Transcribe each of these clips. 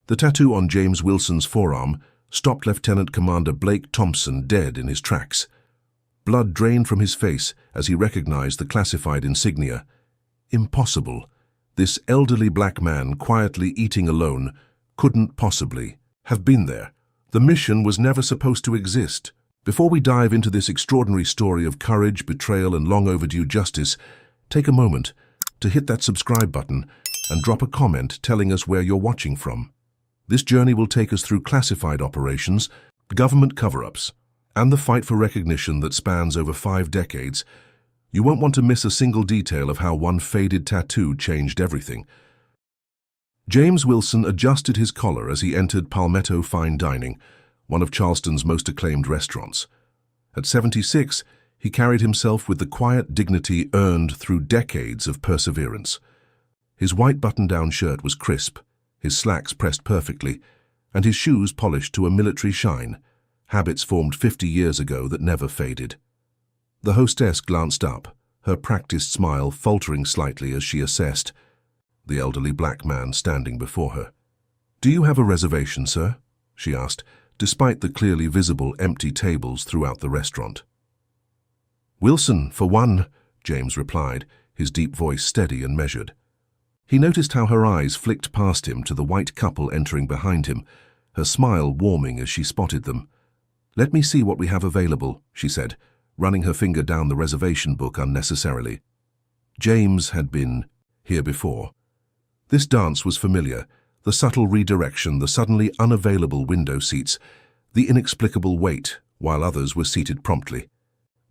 The tattoo on James Wilson's forearm stopped Lieutenant Commander Blake Thompson dead in his tracks. Blood drained from his face as he recognized the classified insignia. Impossible. This elderly black man, quietly eating alone, couldn't possibly have been there. The mission was never supposed to exist. Before we dive into this extraordinary story of courage, betrayal, and long overdue justice, take a moment to hit that subscribe button and drop a comment telling us where you're watching from. This journey will take us through classified operations, government cover-ups, and the fight for recognition that spans over 5 decades. You won't want to miss a single detail of how one faded tattoo changed everything. James Wilson adjusted his collar as he entered Palmetto Fine Dining, one of Charleston's most acclaimed restaurants. At 76, he carried himself with the quiet dignity earned through decades of perseverance. His white button-down shirt was crisp, his slacks pressed perfectly, and his shoes polished to a military shine, habits formed 50 years ago that never faded. The hostess glanced up, her practiced smile faltering slightly as she assessed the elderly black man standing before her. "Do you have a reservation, sir?" she asked, despite the clearly visible empty tables throughout the restaurant. "Wilson, for one," James replied, his deep voice steady and measured. He noticed how her eyes flicked past him to the white couple entering behind him, her smile warming as she spotted them. "Let me see what we have available," she said, running her finger down the reservation book unnecessarily. James had been here before. This dance was familiar, the subtle redirection, the suddenly unavailable window seats, the inexplicable wait while others were seated promptly.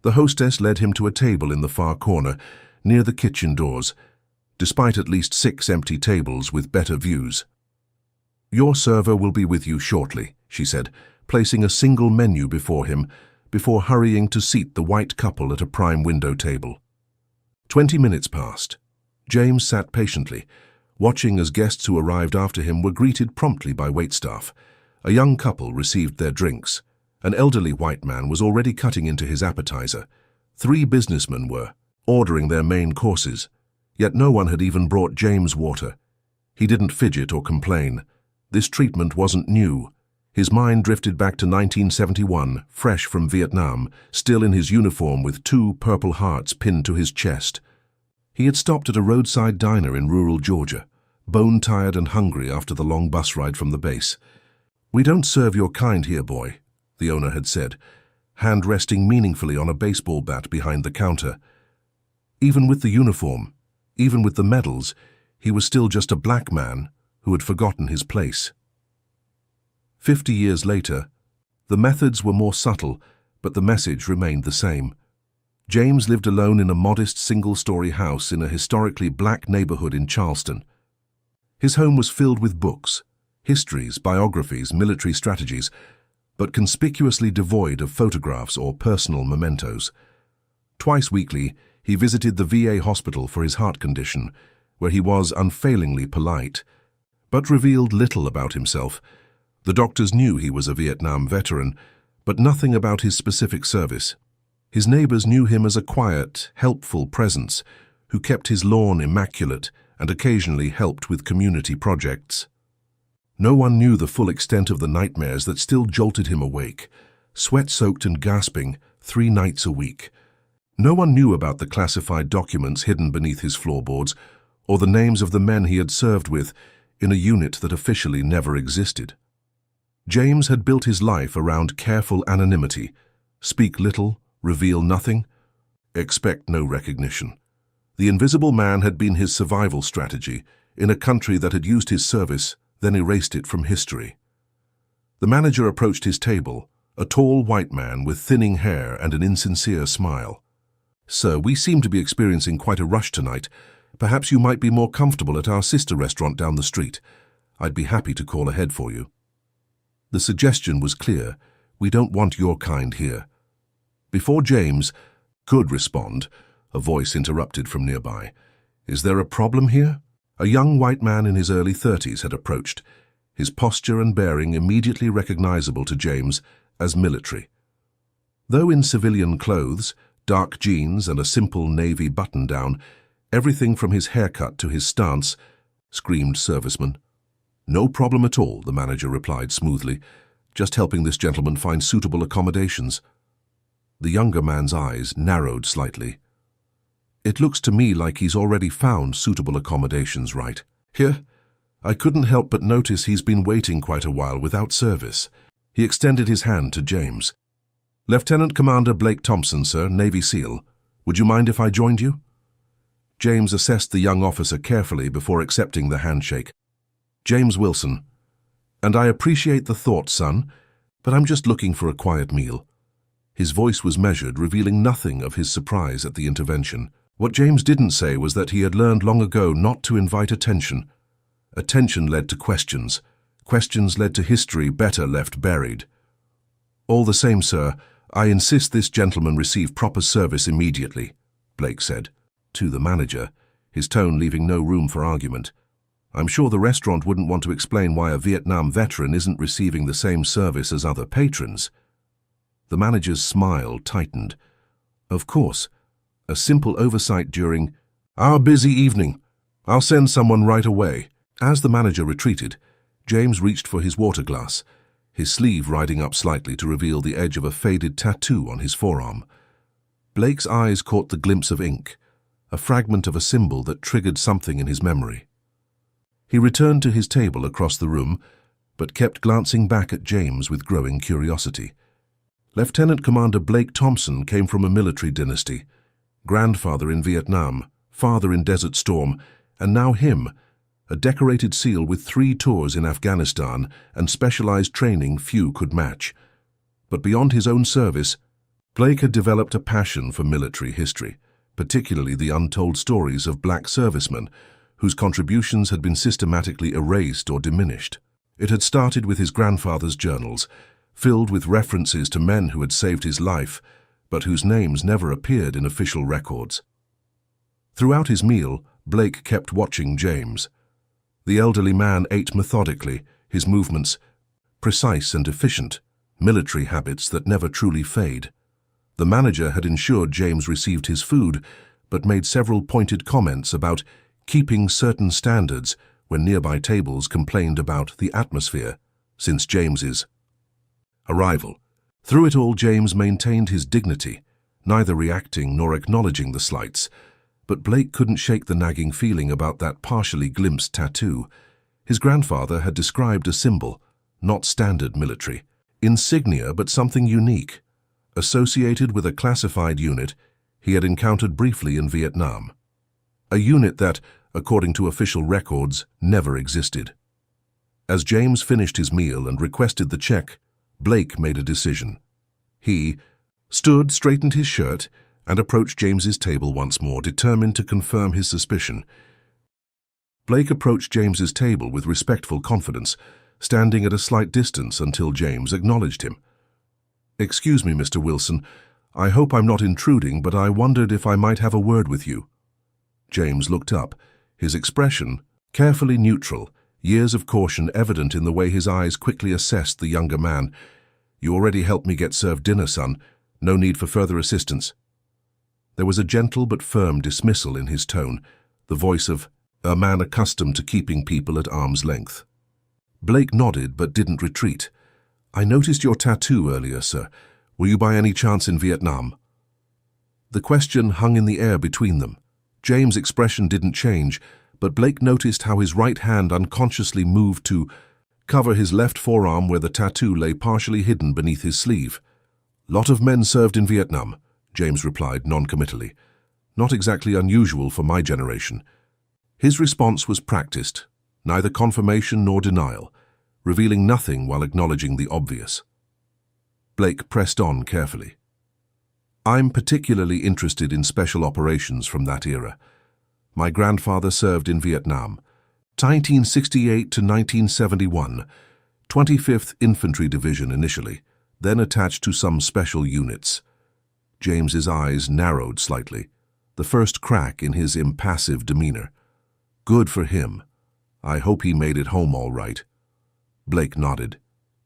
The hostess led him to a table in the far corner, near the kitchen doors, despite at least 6 empty tables with better views. "Your server will be with you shortly," she said, placing a single menu before him, before hurrying to seat the white couple at a prime window table. 20 minutes passed. James sat patiently, watching as guests who arrived after him were greeted promptly by waitstaff. A young couple received their drinks. An elderly white man was already cutting into his appetizer. 3 businessmen were ordering their main courses, yet no one had even brought James water. He didn't fidget or complain. This treatment wasn't new. His mind drifted back to 1971, fresh from Vietnam, still in his uniform with 2 purple hearts pinned to his chest. He had stopped at a roadside diner in rural Georgia, bone-tired and hungry after the long bus ride from the base. "We don't serve your kind here, boy," the owner had said, hand resting meaningfully on a baseball bat behind the counter. Even with the uniform, even with the medals, he was still just a black man who had forgotten his place. 50 years later, the methods were more subtle, but the message remained the same. James lived alone in a modest single-story house in a historically black neighborhood in Charleston. His home was filled with books, histories, biographies, military strategies, but conspicuously devoid of photographs or personal mementos. Twice weekly, he visited the VA hospital for his heart condition, where he was unfailingly polite, but revealed little about himself. The doctors knew he was a Vietnam veteran, but nothing about his specific service. His neighbors knew him as a quiet, helpful presence who kept his lawn immaculate and occasionally helped with community projects. No one knew the full extent of the nightmares that still jolted him awake, sweat-soaked and gasping 3 nights a week. No one knew about the classified documents hidden beneath his floorboards or the names of the men he had served with in a unit that officially never existed. James had built his life around careful anonymity, speak little, reveal nothing, expect no recognition. The invisible man had been his survival strategy in a country that had used his service, then erased it from history. The manager approached his table, a tall white man with thinning hair and an insincere smile. "Sir, we seem to be experiencing quite a rush tonight. Perhaps you might be more comfortable at our sister restaurant down the street. I'd be happy to call ahead for you." The suggestion was clear. "We don't want your kind here." Before James could respond, a voice interrupted from nearby. "Is there a problem here?" A young white man in his early 30s had approached, his posture and bearing immediately recognizable to James as military. Though in civilian clothes, dark jeans and a simple navy button-down, everything from his haircut to his stance screamed serviceman. "No problem at all," the manager replied smoothly. "Just helping this gentleman find suitable accommodations." The younger man's eyes narrowed slightly. "It looks to me like he's already found suitable accommodations, right? Here, I couldn't help but notice he's been waiting quite a while without service." He extended his hand to James. "Lieutenant Commander Blake Thompson, sir, Navy SEAL. Would you mind if I joined you?" James assessed the young officer carefully before accepting the handshake. "James Wilson. And I appreciate the thought, son, but I'm just looking for a quiet meal." His voice was measured, revealing nothing of his surprise at the intervention. What James didn't say was that he had learned long ago not to invite attention. Attention led to questions. Questions led to history better left buried. "All the same, sir, I insist this gentleman receive proper service immediately," Blake said, to the manager, his tone leaving no room for argument. "I'm sure the restaurant wouldn't want to explain why a Vietnam veteran isn't receiving the same service as other patrons." The manager's smile tightened. "Of course, a simple oversight during our busy evening. I'll send someone right away." As the manager retreated, James reached for his water glass, his sleeve riding up slightly to reveal the edge of a faded tattoo on his forearm. Blake's eyes caught the glimpse of ink, a fragment of a symbol that triggered something in his memory. He returned to his table across the room, but kept glancing back at James with growing curiosity. Lieutenant Commander Blake Thompson came from a military dynasty. Grandfather in Vietnam, father in Desert Storm, and now him, a decorated SEAL with 3 tours in Afghanistan and specialized training few could match. But beyond his own service, Blake had developed a passion for military history, particularly the untold stories of black servicemen whose contributions had been systematically erased or diminished. It had started with his grandfather's journals, filled with references to men who had saved his life, but whose names never appeared in official records. Throughout his meal, Blake kept watching James. The elderly man ate methodically, his movements precise and efficient, military habits that never truly fade. The manager had ensured James received his food, but made several pointed comments about keeping certain standards when nearby tables complained about the atmosphere since James's arrival. Through it all, James maintained his dignity, neither reacting nor acknowledging the slights. But Blake couldn't shake the nagging feeling about that partially glimpsed tattoo. His grandfather had described a symbol, not standard military, insignia but something unique, associated with a classified unit he had encountered briefly in Vietnam. A unit that, according to official records, never existed. As James finished his meal and requested the check, Blake made a decision. He stood, straightened his shirt, and approached James's table once more, determined to confirm his suspicion. Blake approached James's table with respectful confidence, standing at a slight distance until James acknowledged him. "Excuse me, Mr. Wilson. I hope I'm not intruding, but I wondered if I might have a word with you." James looked up, his expression carefully neutral, years of caution evident in the way his eyes quickly assessed the younger man. "You already helped me get served dinner, son. No need for further assistance." There was a gentle but firm dismissal in his tone, the voice of a man accustomed to keeping people at arm's length. Blake nodded but didn't retreat. "I noticed your tattoo earlier, sir. Were you by any chance in Vietnam?" The question hung in the air between them. James' expression didn't change, but Blake noticed how his right hand unconsciously moved to cover his left forearm where the tattoo lay partially hidden beneath his sleeve. "Lot of men served in Vietnam," James replied non-committally. "Not exactly unusual for my generation." His response was practiced, neither confirmation nor denial, revealing nothing while acknowledging the obvious. Blake pressed on carefully. "I'm particularly interested in special operations from that era. My grandfather served in Vietnam, 1968 to 1971, 25th Infantry Division initially, then attached to some special units." James's eyes narrowed slightly, the first crack in his impassive demeanor. "Good for him. I hope he made it home all right." Blake nodded.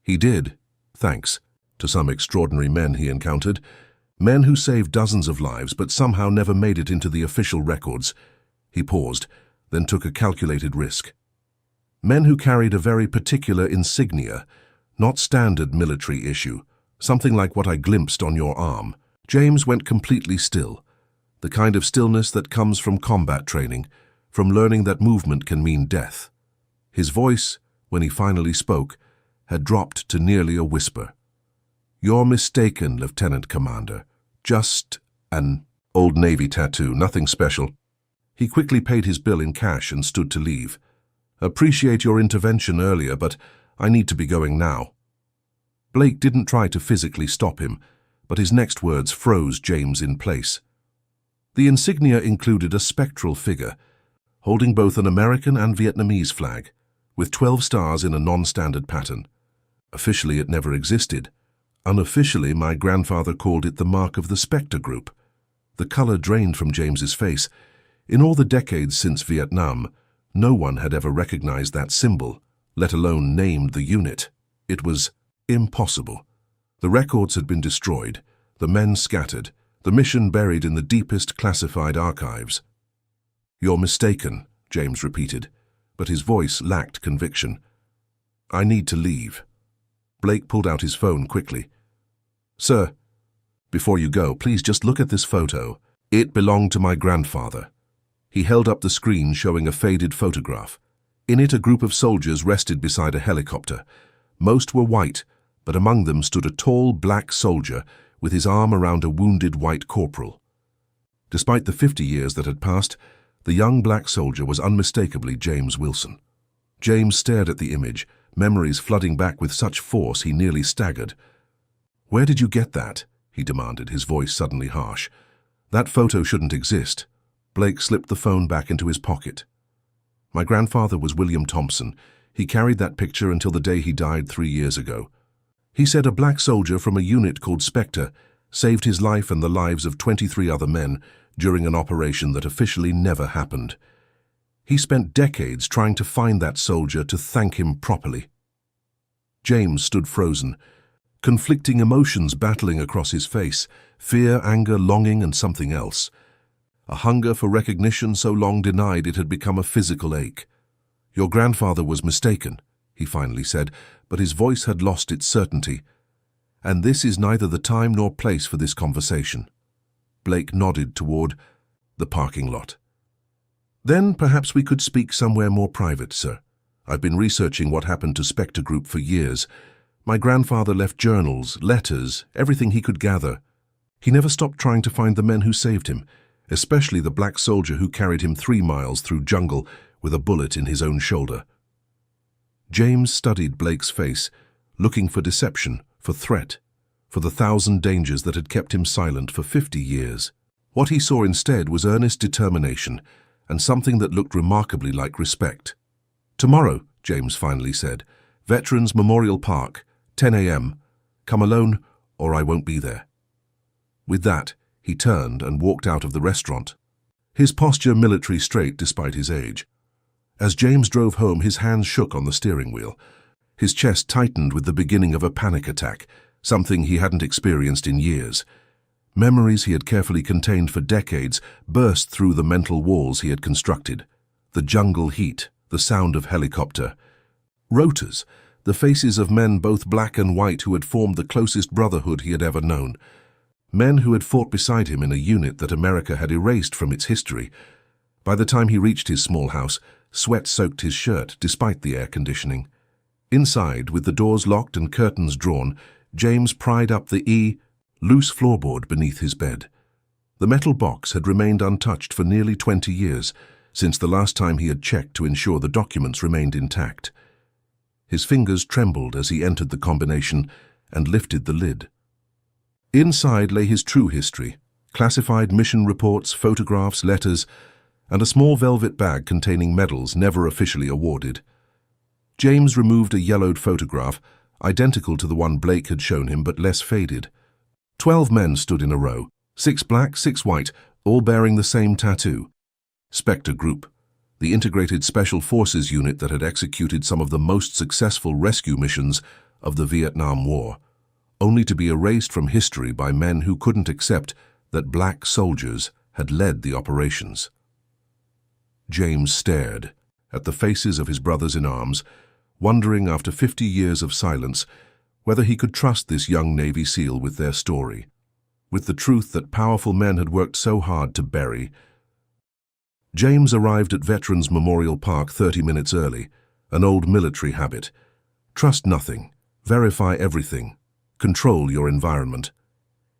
"He did, thanks to some extraordinary men he encountered, men who saved dozens of lives but somehow never made it into the official records." He paused, then took a calculated risk. Men who carried a very particular insignia, not standard military issue, something like what I glimpsed on your arm. James went completely still, the kind of stillness that comes from combat training, from learning that movement can mean death. His voice, when he finally spoke, had dropped to nearly a whisper. "You're mistaken, Lieutenant Commander. Just an old Navy tattoo, nothing special." He quickly paid his bill in cash and stood to leave. "Appreciate your intervention earlier, but I need to be going now." Blake didn't try to physically stop him, but his next words froze James in place. The insignia included a spectral figure, holding both an American and Vietnamese flag, with 12 stars in a non-standard pattern. Officially, it never existed. Unofficially, my grandfather called it the mark of the Spectre Group. The color drained from James's face. In all the decades since Vietnam, no one had ever recognized that symbol, let alone named the unit. It was impossible. The records had been destroyed, the men scattered, the mission buried in the deepest classified archives. "You're mistaken," James repeated, but his voice lacked conviction. "I need to leave." Blake pulled out his phone quickly. "Sir, before you go, please just look at this photo. It belonged to my grandfather." He held up the screen showing a faded photograph. In it, a group of soldiers rested beside a helicopter. Most were white, but among them stood a tall black soldier with his arm around a wounded white corporal. Despite the 50 years that had passed, the young black soldier was unmistakably James Wilson. James stared at the image, memories flooding back with such force he nearly staggered. "Where did you get that?" he demanded, his voice suddenly harsh. "That photo shouldn't exist." Blake slipped the phone back into his pocket. "My grandfather was William Thompson. He carried that picture until the day he died 3 years ago. He said a black soldier from a unit called Spectre saved his life and the lives of 23 other men during an operation that officially never happened. He spent decades trying to find that soldier to thank him properly." James stood frozen, conflicting emotions battling across his face, fear, anger, longing, and something else. A hunger for recognition so long denied it had become a physical ache. "Your grandfather was mistaken," he finally said, but his voice had lost its certainty. "And this is neither the time nor place for this conversation." Blake nodded toward the parking lot. "Then perhaps we could speak somewhere more private, sir. I've been researching what happened to Spectre Group for years. My grandfather left journals, letters, everything he could gather. He never stopped trying to find the men who saved him, especially the black soldier who carried him 3 miles through jungle with a bullet in his own shoulder." James studied Blake's face, looking for deception, for threat, for the 1,000 dangers that had kept him silent for 50 years. What he saw instead was earnest determination and something that looked remarkably like respect. "Tomorrow," James finally said, "Veterans Memorial Park, 10 a.m. Come alone or I won't be there." With that, he turned and walked out of the restaurant, his posture military straight despite his age. As James drove home, his hands shook on the steering wheel. His chest tightened with the beginning of a panic attack, something he hadn't experienced in years. Memories he had carefully contained for decades burst through the mental walls he had constructed. The jungle heat, the sound of helicopter. Rotors, the faces of men both black and white who had formed the closest brotherhood he had ever known. Men who had fought beside him in a unit that America had erased from its history. By the time he reached his small house, sweat soaked his shirt despite the air conditioning. Inside, with the doors locked and curtains drawn, James pried up the loose floorboard beneath his bed. The metal box had remained untouched for nearly 20 years, since the last time he had checked to ensure the documents remained intact. His fingers trembled as he entered the combination and lifted the lid. Inside lay his true history, classified mission reports, photographs, letters, and a small velvet bag containing medals never officially awarded. James removed a yellowed photograph, identical to the one Blake had shown him but less faded. 12 men stood in a row, 6 black, 6 white, all bearing the same tattoo. Spectre Group, the integrated special forces unit that had executed some of the most successful rescue missions of the Vietnam War, only to be erased from history by men who couldn't accept that black soldiers had led the operations. James stared, at the faces of his brothers in arms, wondering after 50 years of silence whether he could trust this young Navy SEAL with their story, with the truth that powerful men had worked so hard to bury. James arrived at Veterans Memorial Park 30 minutes early, an old military habit. Trust nothing, verify everything, control your environment.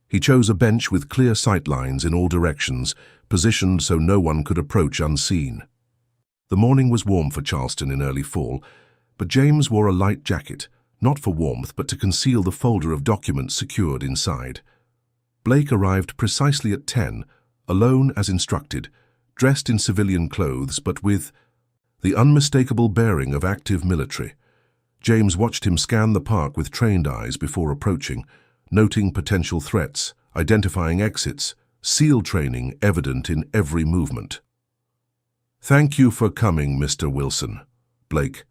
He chose a bench with clear sight lines in all directions, positioned so no one could approach unseen. The morning was warm for Charleston in early fall, but James wore a light jacket, not for warmth but to conceal the folder of documents secured inside. Blake arrived precisely at 10, alone as instructed, dressed in civilian clothes but with the unmistakable bearing of active military. James watched him scan the park with trained eyes before approaching, noting potential threats, identifying exits, SEAL training evident in every movement. "Thank you for coming, Mr. Wilson," Blake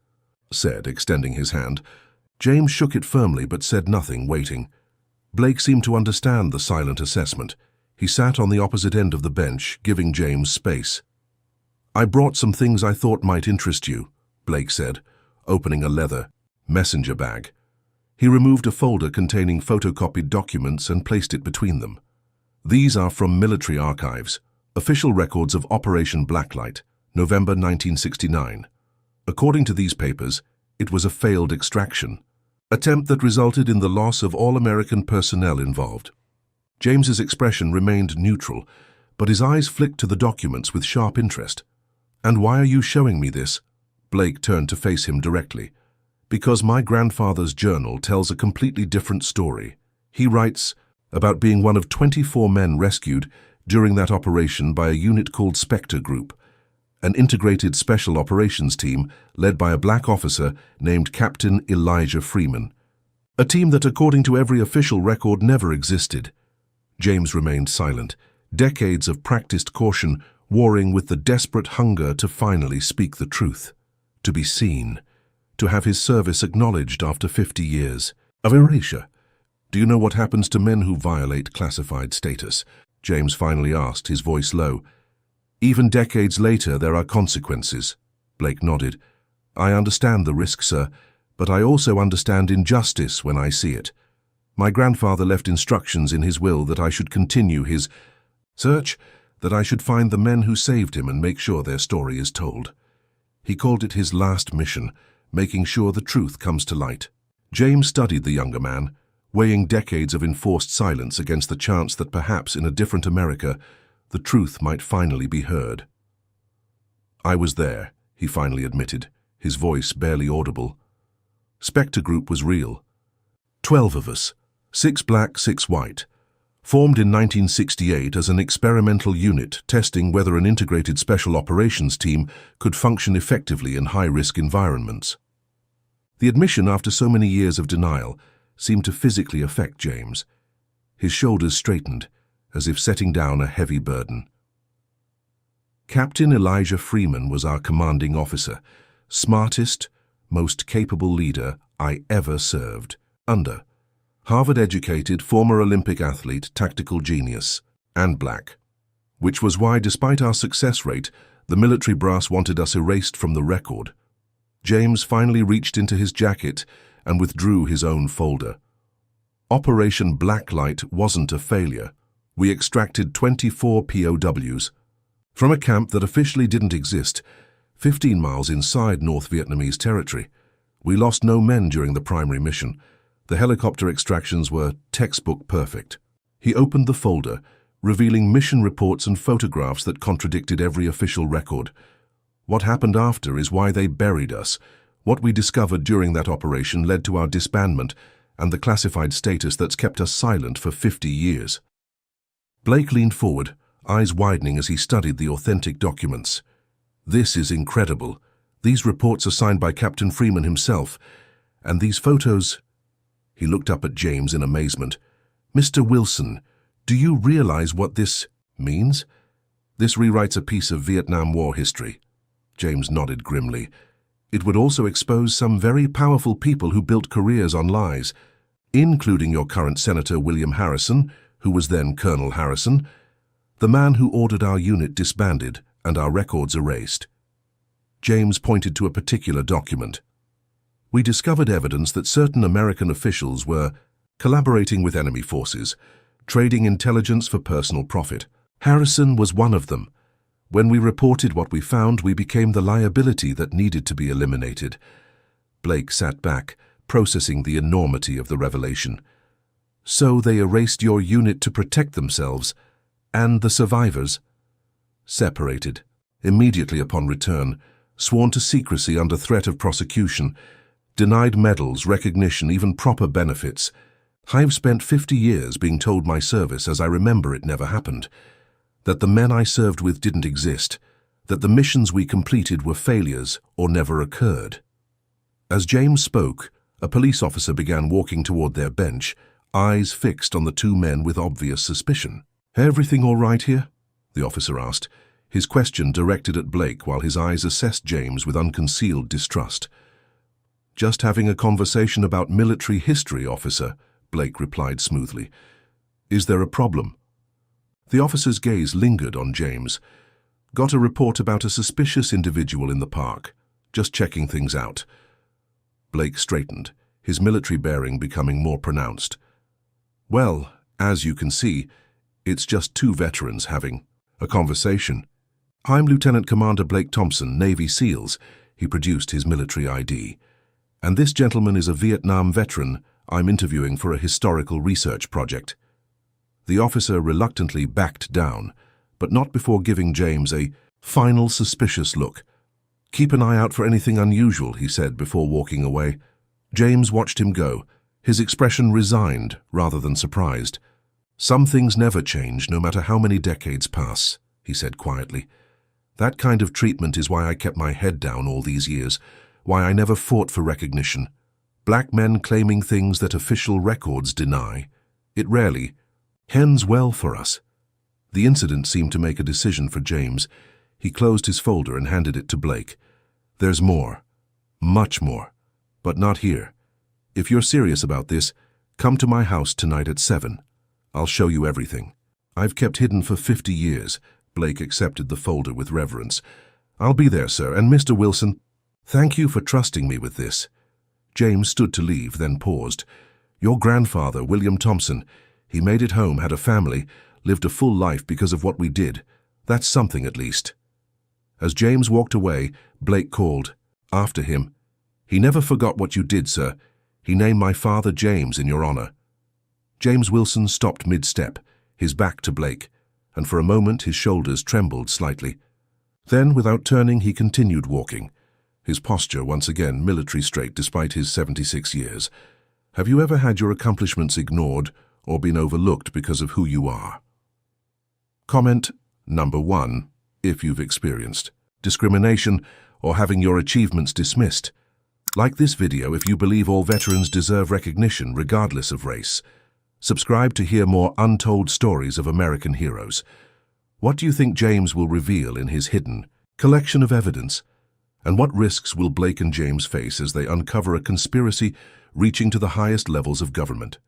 said, extending his hand. James shook it firmly but said nothing, waiting. Blake seemed to understand the silent assessment. He sat on the opposite end of the bench, giving James space. "I brought some things I thought might interest you," Blake said, opening a leather messenger bag. He removed a folder containing photocopied documents and placed it between them. "These are from military archives, official records of Operation Blacklight, November 1969. According to these papers, it was a failed extraction attempt that resulted in the loss of all American personnel involved." James's expression remained neutral, but his eyes flicked to the documents with sharp interest. "And why are you showing me this?" Blake turned to face him directly. "Because my grandfather's journal tells a completely different story. He writes about being one of 24 men rescued during that operation by a unit called Spectre Group, an integrated special operations team led by a black officer named Captain Elijah Freeman. A team that, according to every official record, never existed." James remained silent, decades of practiced caution warring with the desperate hunger to finally speak the truth, to be seen, to have his service acknowledged after 50 years of erasure. "Do you know what happens to men who violate classified status?" James finally asked, his voice low. "Even decades later, there are consequences." Blake nodded. "I understand the risk, sir, but I also understand injustice when I see it. My grandfather left instructions in his will that I should continue his search, that I should find the men who saved him and make sure their story is told. He called it his last mission, making sure the truth comes to light." James studied the younger man, weighing decades of enforced silence against the chance that perhaps in a different America, the truth might finally be heard. "I was there," he finally admitted, his voice barely audible. "Spectre Group was real. 12 of us, 6 black, 6 white. Formed in 1968 as an experimental unit testing whether an integrated special operations team could function effectively in high-risk environments." The admission after so many years of denial seemed to physically affect James. His shoulders straightened, as if setting down a heavy burden. "Captain Elijah Freeman was our commanding officer, smartest, most capable leader I ever served under. Harvard-educated, former Olympic athlete, tactical genius, and black. Which was why, despite our success rate, the military brass wanted us erased from the record." James finally reached into his jacket and withdrew his own folder. "Operation Blacklight wasn't a failure. We extracted 24 POWs from a camp that officially didn't exist, 15 miles inside North Vietnamese territory. We lost no men during the primary mission. The helicopter extractions were textbook perfect." He opened the folder, revealing mission reports and photographs that contradicted every official record. "What happened after is why they buried us. What we discovered during that operation led to our disbandment and the classified status that's kept us silent for 50 years. Blake leaned forward, eyes widening as he studied the authentic documents. "This is incredible. These reports are signed by Captain Freeman himself. And these photos—" He looked up at James in amazement. "Mr. Wilson, do you realize what this means? This rewrites a piece of Vietnam War history." James nodded grimly. "It would also expose some very powerful people who built careers on lies, including your current Senator William Harrison, who was then Colonel Harrison, the man who ordered our unit disbanded and our records erased." James pointed to a particular document. We discovered evidence that certain American officials were collaborating with enemy forces, trading intelligence for personal profit. Harrison was one of them. When we reported what we found, we became the liability that needed to be eliminated. Blake sat back, processing the enormity of the revelation. So they erased your unit to protect themselves, and the survivors? Separated. Immediately upon return, sworn to secrecy under threat of prosecution, denied medals, recognition, even proper benefits. I've spent 50 years being told my service as I remember it never happened, that the men I served with didn't exist, that the missions we completed were failures or never occurred. As James spoke, a police officer began walking toward their bench, eyes fixed on the two men with obvious suspicion. "Everything all right here?" the officer asked, his question directed at Blake while his eyes assessed James with unconcealed distrust. "Just having a conversation about military history, officer," Blake replied smoothly. "Is there a problem?" The officer's gaze lingered on James. "Got a report about a suspicious individual in the park. Just checking things out." Blake straightened, his military bearing becoming more pronounced. "Well, as you can see, it's just two veterans having a conversation. I'm Lieutenant Commander Blake Thompson, Navy SEALs." He produced his military ID. "And this gentleman is a Vietnam veteran I'm interviewing for a historical research project." The officer reluctantly backed down, but not before giving James a final suspicious look. "Keep an eye out for anything unusual," he said before walking away. James watched him go, his expression resigned rather than surprised. "Some things never change, no matter how many decades pass," he said quietly. "That kind of treatment is why I kept my head down all these years, why I never fought for recognition. Black men claiming things that official records deny. It rarely ends well for us." The incident seemed to make a decision for James. He closed his folder and handed it to Blake. "There's more. Much more. But not here. If you're serious about this, come to my house tonight at 7. I'll show you everything. I've kept hidden for 50 years. Blake accepted the folder with reverence. "I'll be there, sir, and Mr. Wilson, thank you for trusting me with this." James stood to leave, then paused. "Your grandfather, William Thompson, he made it home, had a family, lived a full life because of what we did. That's something, at least." As James walked away, Blake called, "After him. He never forgot what you did, sir. He named my father James in your honor." James Wilson stopped mid-step, his back to Blake, and for a moment his shoulders trembled slightly. Then, without turning, he continued walking, his posture once again military straight despite his 76 years. Have you ever had your accomplishments ignored or been overlooked because of who you are? Comment number 1, if you've experienced discrimination or having your achievements dismissed. Like this video if you believe all veterans deserve recognition regardless of race. Subscribe to hear more untold stories of American heroes. What do you think James will reveal in his hidden collection of evidence? And what risks will Blake and James face as they uncover a conspiracy reaching to the highest levels of government?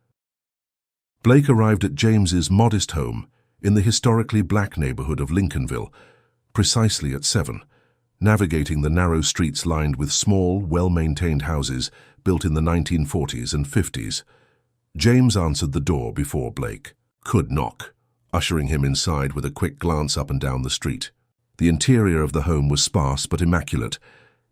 Blake arrived at James's modest home in the historically black neighborhood of Lincolnville, precisely at 7, navigating the narrow streets lined with small, well-maintained houses built in the 1940s and 50s. James answered the door before Blake could knock, ushering him inside with a quick glance up and down the street. The interior of the home was sparse but immaculate.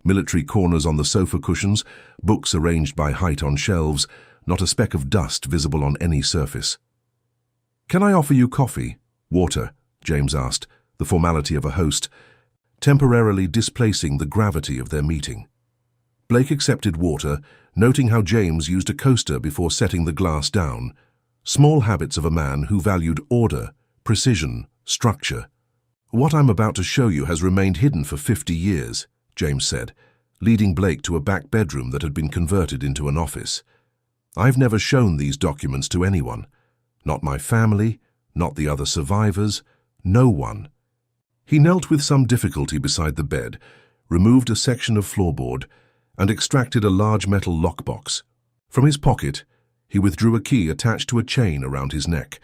Military corners on the sofa cushions, books arranged by height on shelves, not a speck of dust visible on any surface. "Can I offer you coffee? Water?" James asked, the formality of a host, temporarily displacing the gravity of their meeting. Blake accepted water, noting how James used a coaster before setting the glass down. Small habits of a man who valued order, precision, structure. "What I'm about to show you has remained hidden for 50 years, James said, leading Blake to a back bedroom that had been converted into an office. "I've never shown these documents to anyone. Not my family, not the other survivors, no one." He knelt with some difficulty beside the bed, removed a section of floorboard, and extracted a large metal lockbox. From his pocket, he withdrew a key attached to a chain around his neck.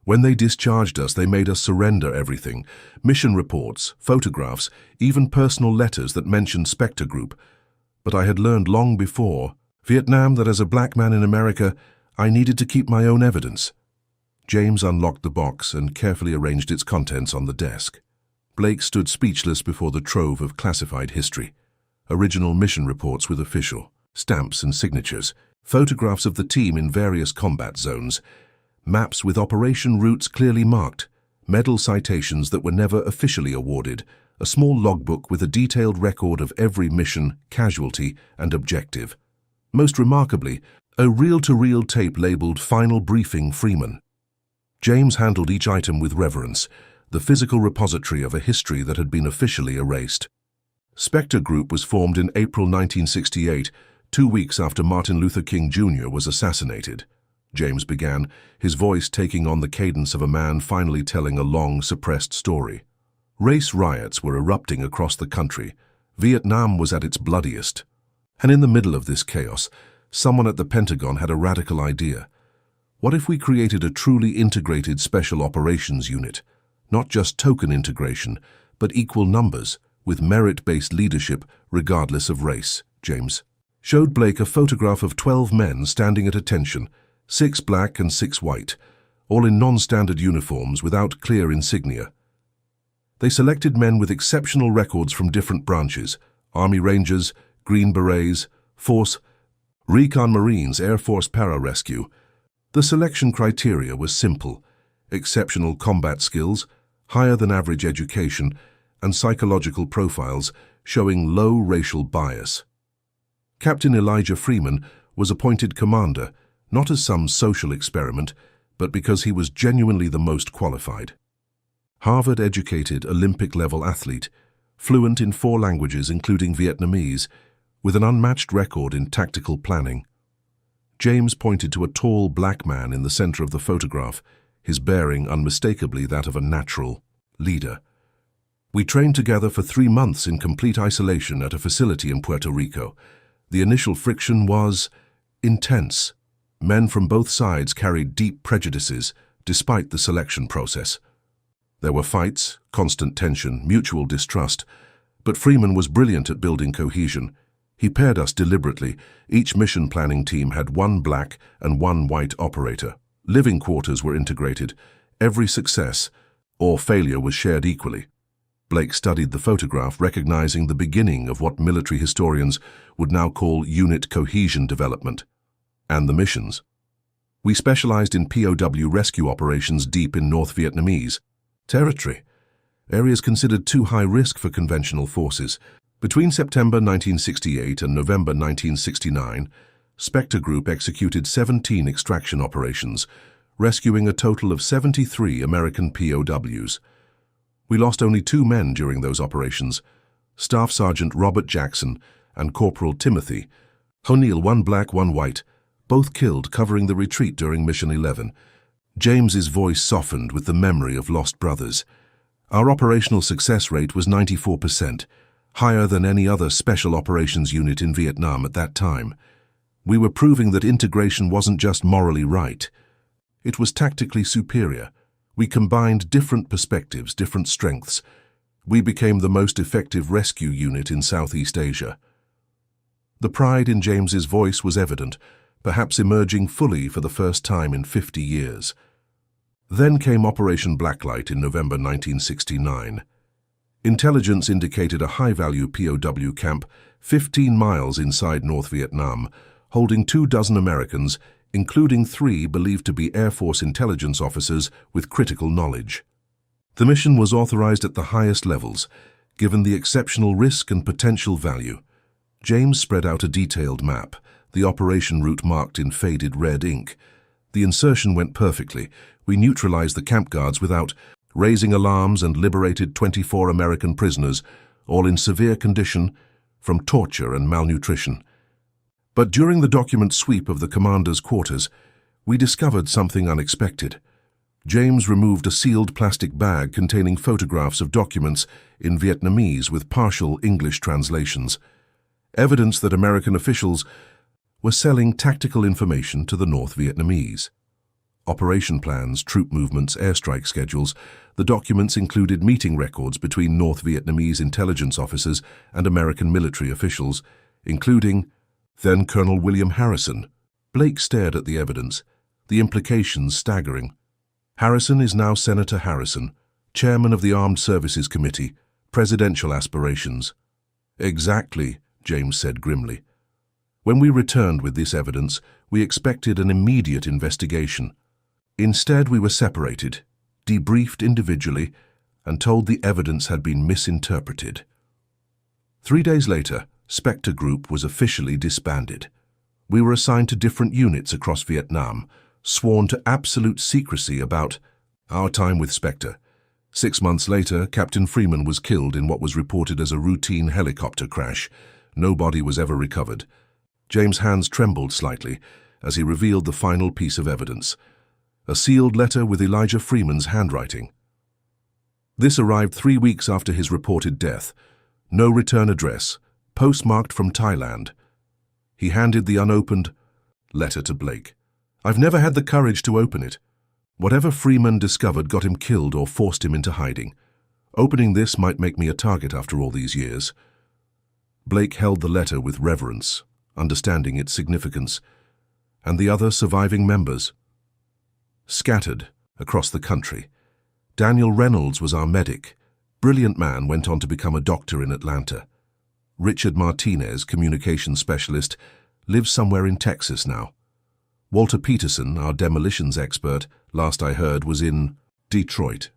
When they discharged us, they made us surrender everything. Mission reports, photographs, even personal letters that mentioned Spectre Group. But I had learned long before Vietnam that as a black man in America, I needed to keep my own evidence. James unlocked the box and carefully arranged its contents on the desk. Blake stood speechless before the trove of classified history. Original mission reports with official stamps and signatures, photographs of the team in various combat zones, maps with operation routes clearly marked, medal citations that were never officially awarded, a small logbook with a detailed record of every mission, casualty, and objective. Most remarkably, a reel-to-reel tape labeled Final Briefing Freeman. James handled each item with reverence, the physical repository of a history that had been officially erased. Spectre Group was formed in April 1968, 2 weeks after Martin Luther King Jr. was assassinated. James began, his voice taking on the cadence of a man finally telling a long, suppressed story. Race riots were erupting across the country. Vietnam was at its bloodiest. And in the middle of this chaos, someone at the Pentagon had a radical idea. What if we created a truly integrated special operations unit? Not just token integration, but equal numbers, with merit-based leadership regardless of race. James showed Blake a photograph of 12 men standing at attention, 6 black and 6 white, all in non-standard uniforms without clear insignia. They selected men with exceptional records from different branches: Army Rangers, Green Berets, Force, Recon Marines, Air Force Pararescue. The selection criteria was simple: exceptional combat skills, higher than average education, and psychological profiles showing low racial bias. Captain Elijah Freeman was appointed commander, not as some social experiment, but because he was genuinely the most qualified. Harvard-educated, Olympic-level athlete, fluent in 4 languages including Vietnamese, with an unmatched record in tactical planning. James pointed to a tall black man in the center of the photograph, his bearing unmistakably that of a natural leader. We trained together for 3 months in complete isolation at a facility in Puerto Rico. The initial friction was intense. Men from both sides carried deep prejudices, despite the selection process. There were fights, constant tension, mutual distrust, but Freeman was brilliant at building cohesion. He paired us deliberately. Each mission planning team had 1 black and 1 white operator. Living quarters were integrated. Every success or failure was shared equally. Blake studied the photograph, recognizing the beginning of what military historians would now call unit cohesion development. And the missions. We specialized in POW rescue operations deep in North Vietnamese territory, areas considered too high risk for conventional forces. Between September 1968 and November 1969, Spectre Group executed 17 extraction operations, rescuing a total of 73 American POWs. We lost only 2 men during those operations: Staff Sergeant Robert Jackson and Corporal Timothy O'Neill, 1 black, 1 white, both killed covering the retreat during Mission 11. James's voice softened with the memory of lost brothers. Our operational success rate was 94%, higher than any other special operations unit in Vietnam at that time. We were proving that integration wasn't just morally right. It was tactically superior. We combined different perspectives, different strengths. We became the most effective rescue unit in Southeast Asia. The pride in James's voice was evident, perhaps emerging fully for the first time in 50 years. Then came Operation Blacklight in November 1969. Intelligence indicated a high-value POW camp 15 miles inside North Vietnam, holding 24 Americans, including 3 believed to be Air Force intelligence officers with critical knowledge. The mission was authorized at the highest levels, given the exceptional risk and potential value. James spread out a detailed map, the operation route marked in faded red ink. The insertion went perfectly. We neutralized the camp guards without raising alarms and liberated 24 American prisoners, all in severe condition from torture and malnutrition. But during the document sweep of the commander's quarters, we discovered something unexpected. James removed a sealed plastic bag containing photographs of documents in Vietnamese with partial English translations, evidence that American officials were selling tactical information to the North Vietnamese. Operation plans, troop movements, airstrike schedules. The documents included meeting records between North Vietnamese intelligence officers and American military officials, including then Colonel William Harrison. Blake stared at the evidence, the implications staggering. Harrison is now Senator Harrison, chairman of the Armed Services Committee, presidential aspirations. Exactly, James said grimly. When we returned with this evidence, we expected an immediate investigation. Instead, we were separated, debriefed individually, and told the evidence had been misinterpreted. 3 days later, Spectre Group was officially disbanded. We were assigned to different units across Vietnam, sworn to absolute secrecy about our time with Spectre. 6 months later, Captain Freeman was killed in what was reported as a routine helicopter crash. No body was ever recovered. James' hands trembled slightly as he revealed the final piece of evidence, a sealed letter with Elijah Freeman's handwriting. This arrived 3 weeks after his reported death. No return address, postmarked from Thailand. He handed the unopened letter to Blake. I've never had the courage to open it. Whatever Freeman discovered got him killed or forced him into hiding. Opening this might make me a target after all these years. Blake held the letter with reverence, understanding its significance, and the other surviving members. Scattered across the country. Daniel Reynolds was our medic. Brilliant man, went on to become a doctor in Atlanta. Richard Martinez, communications specialist, lives somewhere in Texas now. Walter Peterson, our demolitions expert, last I heard was in Detroit.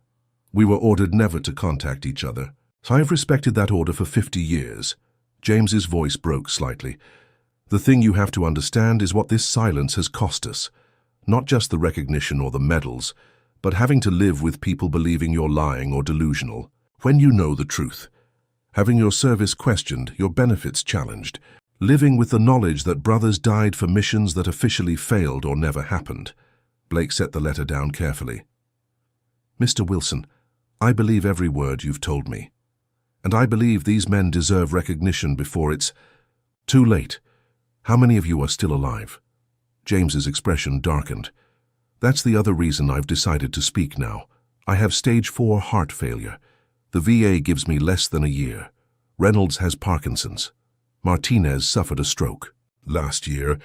We were ordered never to contact each other. I've respected that order for 50 years. James's voice broke slightly. The thing you have to understand is what this silence has cost us. Not just the recognition or the medals, but having to live with people believing you're lying or delusional. When you know the truth. Having your service questioned, your benefits challenged. Living with the knowledge that brothers died for missions that officially failed or never happened. Blake set the letter down carefully. Mr. Wilson, I believe every word you've told me. And I believe these men deserve recognition before it's too late. How many of you are still alive? James's expression darkened. That's the other reason I've decided to speak now. I have stage 4 heart failure. The VA gives me less than a year. Reynolds has Parkinson's. Martinez suffered a stroke last year.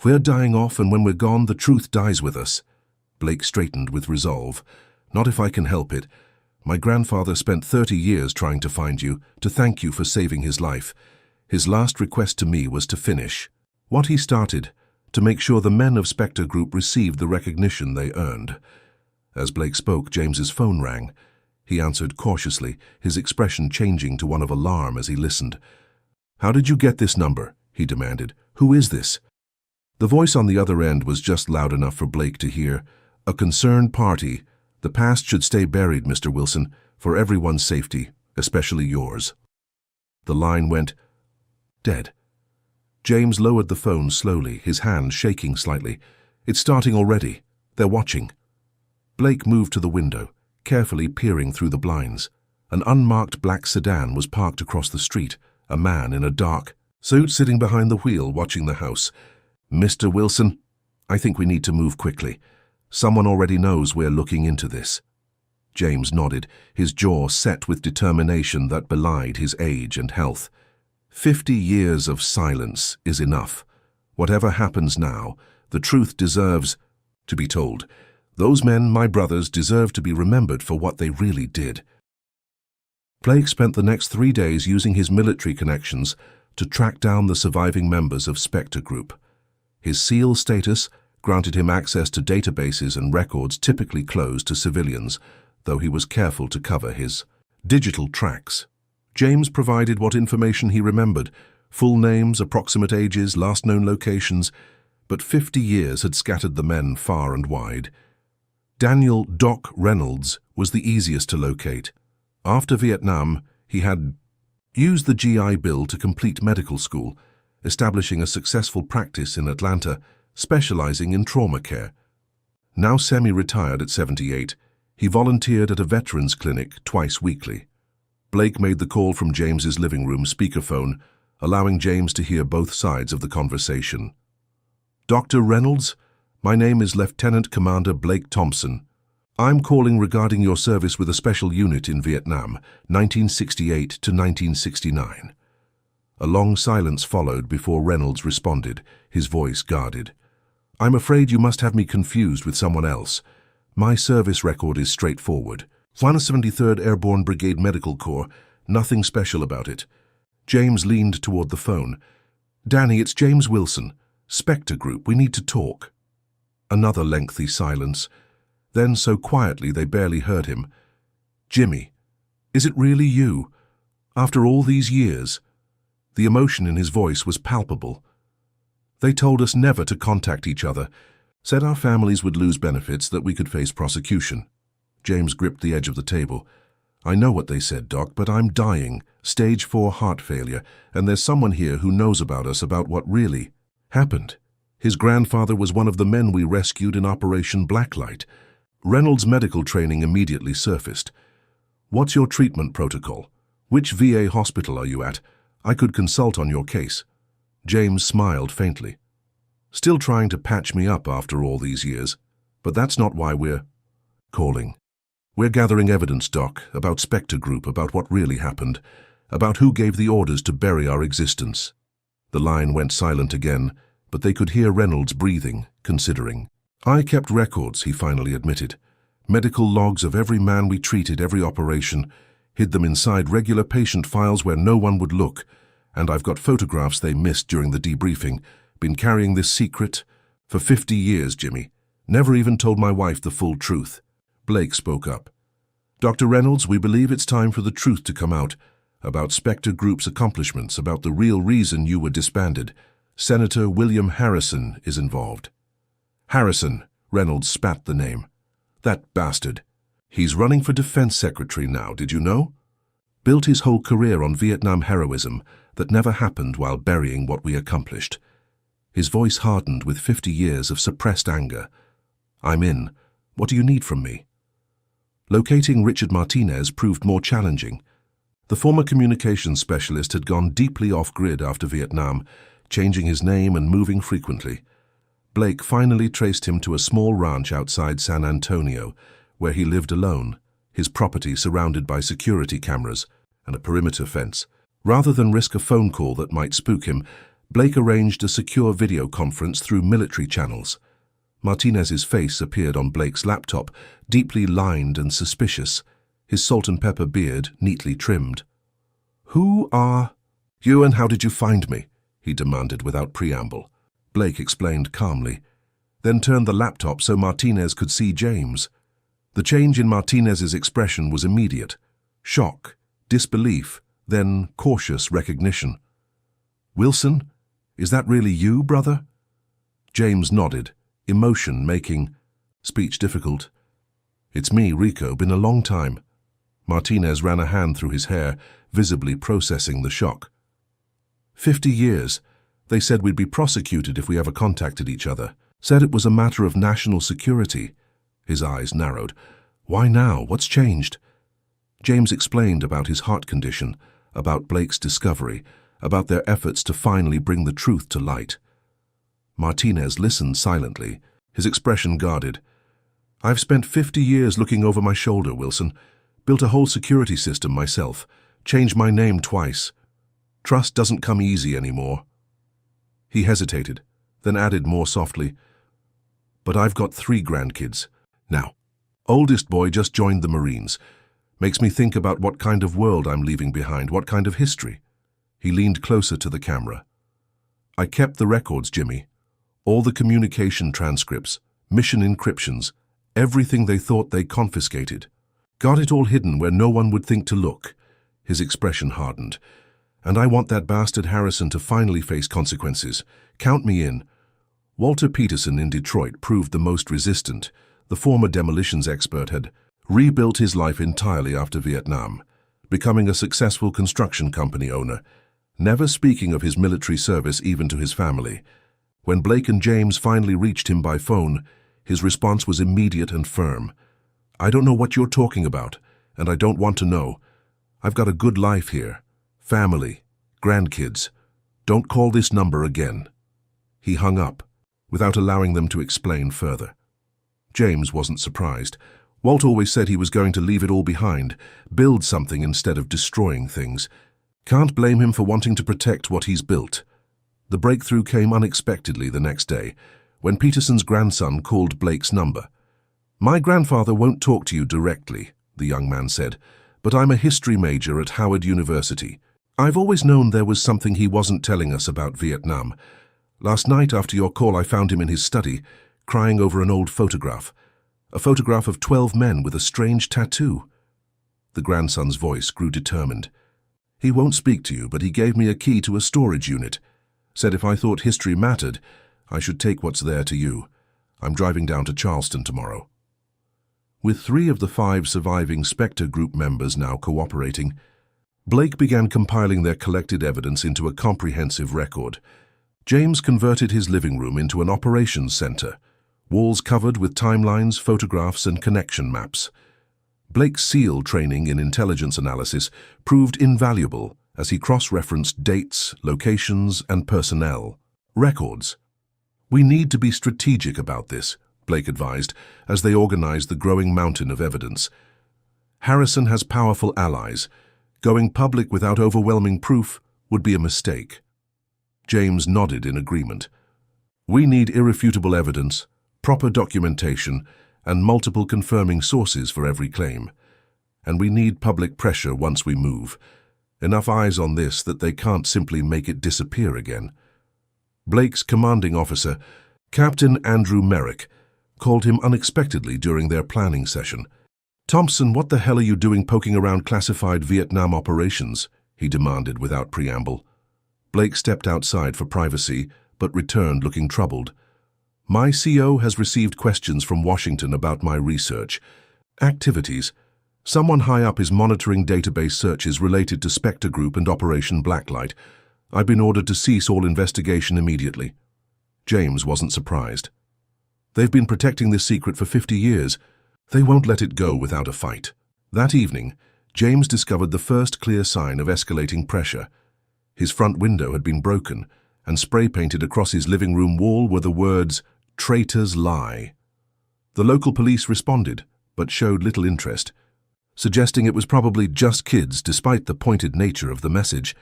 We're dying off, and when we're gone, the truth dies with us. Blake straightened with resolve. Not if I can help it. My grandfather spent 30 years trying to find you, to thank you for saving his life. His last request to me was to finish what he started, to make sure the men of Spectre Group received the recognition they earned. As Blake spoke, James's phone rang. He answered cautiously, his expression changing to one of alarm as he listened. How did you get this number? He demanded. Who is this? The voice on the other end was just loud enough for Blake to hear. A concerned party. The past should stay buried, Mr. Wilson, for everyone's safety, especially yours. The line went dead. James lowered the phone slowly, his hand shaking slightly. It's starting already. They're watching. Blake moved to the window, carefully peering through the blinds. An unmarked black sedan was parked across the street, a man in a dark suit sitting behind the wheel watching the house. Mr. Wilson, I think we need to move quickly. Someone already knows we're looking into this. James nodded, his jaw set with determination that belied his age and health. 50 years of silence is enough. Whatever happens now, the truth deserves to be told. Those men, my brothers, deserve to be remembered for what they really did. Blake spent the next 3 days using his military connections to track down the surviving members of Spectre Group. His SEAL status granted him access to databases and records typically closed to civilians, though he was careful to cover his digital tracks. James provided what information he remembered, full names, approximate ages, last known locations, but 50 years had scattered the men far and wide. Daniel "Doc" Reynolds was the easiest to locate. After Vietnam, he had used the GI Bill to complete medical school, establishing a successful practice in Atlanta, specializing in trauma care. Now semi-retired at 78, he volunteered at a veterans clinic twice weekly. Blake made the call from James's living room speakerphone, allowing James to hear both sides of the conversation. Dr. Reynolds, My name is Lieutenant Commander Blake Thompson. I'm calling regarding your service with a special unit in Vietnam, 1968 to 1969. A long silence followed before Reynolds responded, his voice guarded. I'm afraid you must have me confused with someone else. My service record is straightforward. 173rd Airborne Brigade Medical Corps, nothing special about it. James leaned toward the phone. Danny, it's James Wilson. Spectre Group, we need to talk. Another lengthy silence. Then, so quietly they barely heard him. Jimmy, is it really you? After all these years? The emotion in his voice was palpable. They told us never to contact each other, said our families would lose benefits, that we could face prosecution. James gripped the edge of the table. I know what they said, Doc, but I'm dying, stage 4 heart failure, and there's someone here who knows about us, about what really happened. His grandfather was one of the men we rescued in Operation Blacklight. Reynolds' medical training immediately surfaced. What's your treatment protocol? Which VA hospital are you at? I could consult on your case. James smiled faintly. Still trying to patch me up after all these years, but that's not why we're calling. We're gathering evidence, Doc, about Spectre Group, about what really happened, about who gave the orders to bury our existence. The line went silent again, but they could hear Reynolds breathing, considering. I kept records, he finally admitted. Medical logs of every man we treated, every operation, hid them inside regular patient files where no one would look, and I've got photographs they missed during the debriefing. Been carrying this secret for 50 years, Jimmy. Never even told my wife the full truth. Blake spoke up. Dr. Reynolds, we believe it's time for the truth to come out about Spectre Group's accomplishments, about the real reason you were disbanded. Senator William Harrison is involved. Harrison, Reynolds spat the name. That bastard. He's running for defense secretary now, did you know? Built his whole career on Vietnam heroism that never happened while burying what we accomplished. His voice hardened with 50 years of suppressed anger. I'm in. What do you need from me? Locating Richard Martinez proved more challenging. The former communications specialist had gone deeply off-grid after Vietnam, changing his name and moving frequently. Blake finally traced him to a small ranch outside San Antonio, where he lived alone, his property surrounded by security cameras and a perimeter fence. Rather than risk a phone call that might spook him, Blake arranged a secure video conference through military channels. Martinez's face appeared on Blake's laptop, deeply lined and suspicious, his salt and pepper beard neatly trimmed. Who are you and how did you find me? He demanded without preamble. Blake explained calmly, then turned the laptop so Martinez could see James. The change in Martinez's expression was immediate. Shock, disbelief, then cautious recognition. Wilson, is that really you, brother? James nodded, emotion making speech difficult. It's me, Rico, been a long time. Martinez ran a hand through his hair, visibly processing the shock. 50 years. They said we'd be prosecuted if we ever contacted each other. Said it was a matter of national security. His eyes narrowed. Why now? What's changed? James explained about his heart condition, about Blake's discovery, about their efforts to finally bring the truth to light. Martinez listened silently, his expression guarded. I've spent 50 years looking over my shoulder, Wilson. Built a whole security system myself. Changed my name twice. Trust doesn't come easy anymore. He hesitated, then added more softly, but I've got 3 grandkids. Now, oldest boy just joined the Marines. Makes me think about what kind of world I'm leaving behind, what kind of history. He leaned closer to the camera. I kept the records, Jimmy. All the communication transcripts, mission encryptions, everything they thought they confiscated. Got it all hidden where no one would think to look. His expression hardened. And I want that bastard Harrison to finally face consequences. Count me in. Walter Peterson in Detroit proved the most resistant. The former demolitions expert had rebuilt his life entirely after Vietnam, becoming a successful construction company owner, never speaking of his military service even to his family. When Blake and James finally reached him by phone, his response was immediate and firm. I don't know what you're talking about, and I don't want to know. I've got a good life here. Family, grandkids. Don't call this number again. He hung up. without allowing them to explain further. James wasn't surprised. Walt always said he was going to leave it all behind, build something instead of destroying things. Can't blame him for wanting to protect what he's built. The breakthrough came unexpectedly the next day, when Peterson's grandson called Blake's number. "My grandfather won't talk to you directly," the young man said, "but I'm a history major at Howard University. I've always known there was something he wasn't telling us about Vietnam. Last night after your call I found him in his study, crying over an old photograph. A photograph of 12 men with a strange tattoo." The grandson's voice grew determined. "He won't speak to you, but he gave me a key to a storage unit. Said if I thought history mattered, I should take what's there to you. I'm driving down to Charleston tomorrow." With 3 of the 5 surviving Spectre Group members now cooperating, Blake began compiling their collected evidence into a comprehensive record. James converted his living room into an operations center, walls covered with timelines, photographs, and connection maps. Blake's SEAL training in intelligence analysis proved invaluable as he cross-referenced dates, locations, and personnel. Records. "We need to be strategic about this," Blake advised, as they organized the growing mountain of evidence. "Harrison has powerful allies. Going public without overwhelming proof would be a mistake." James nodded in agreement. "We need irrefutable evidence, proper documentation, and multiple confirming sources for every claim. And we need public pressure once we move. Enough eyes on this that they can't simply make it disappear again." Blake's commanding officer, Captain Andrew Merrick, called him unexpectedly during their planning session. "Thompson, what the hell are you doing poking around classified Vietnam operations?" he demanded without preamble. Blake stepped outside for privacy, but returned looking troubled. "My CO has received questions from Washington about my research. Activities. Someone high up is monitoring database searches related to Spectre Group and Operation Blacklight. I've been ordered to cease all investigation immediately." James wasn't surprised. They've been protecting this secret for 50 years. They won't let it go without a fight. That evening, James discovered the first clear sign of escalating pressure. His front window had been broken, and spray-painted across his living room wall were the words, "Traitors lie." The local police responded, but showed little interest, suggesting it was probably just kids despite the pointed nature of the message.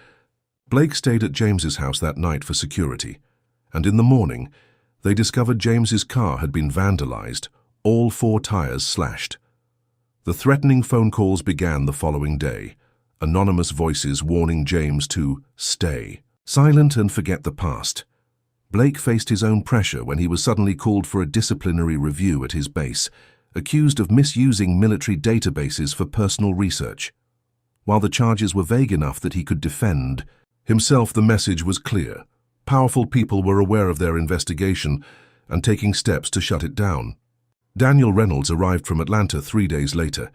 Blake stayed at James's house that night for security, and in the morning, they discovered James's car had been vandalized, all 4 tires slashed. The threatening phone calls began the following day, anonymous voices warning James to stay silent and forget the past. Blake faced his own pressure when he was suddenly called for a disciplinary review at his base, accused of misusing military databases for personal research. While the charges were vague enough that he could defend himself, the message was clear. Powerful people were aware of their investigation and taking steps to shut it down. Daniel Reynolds arrived from Atlanta 3 days later,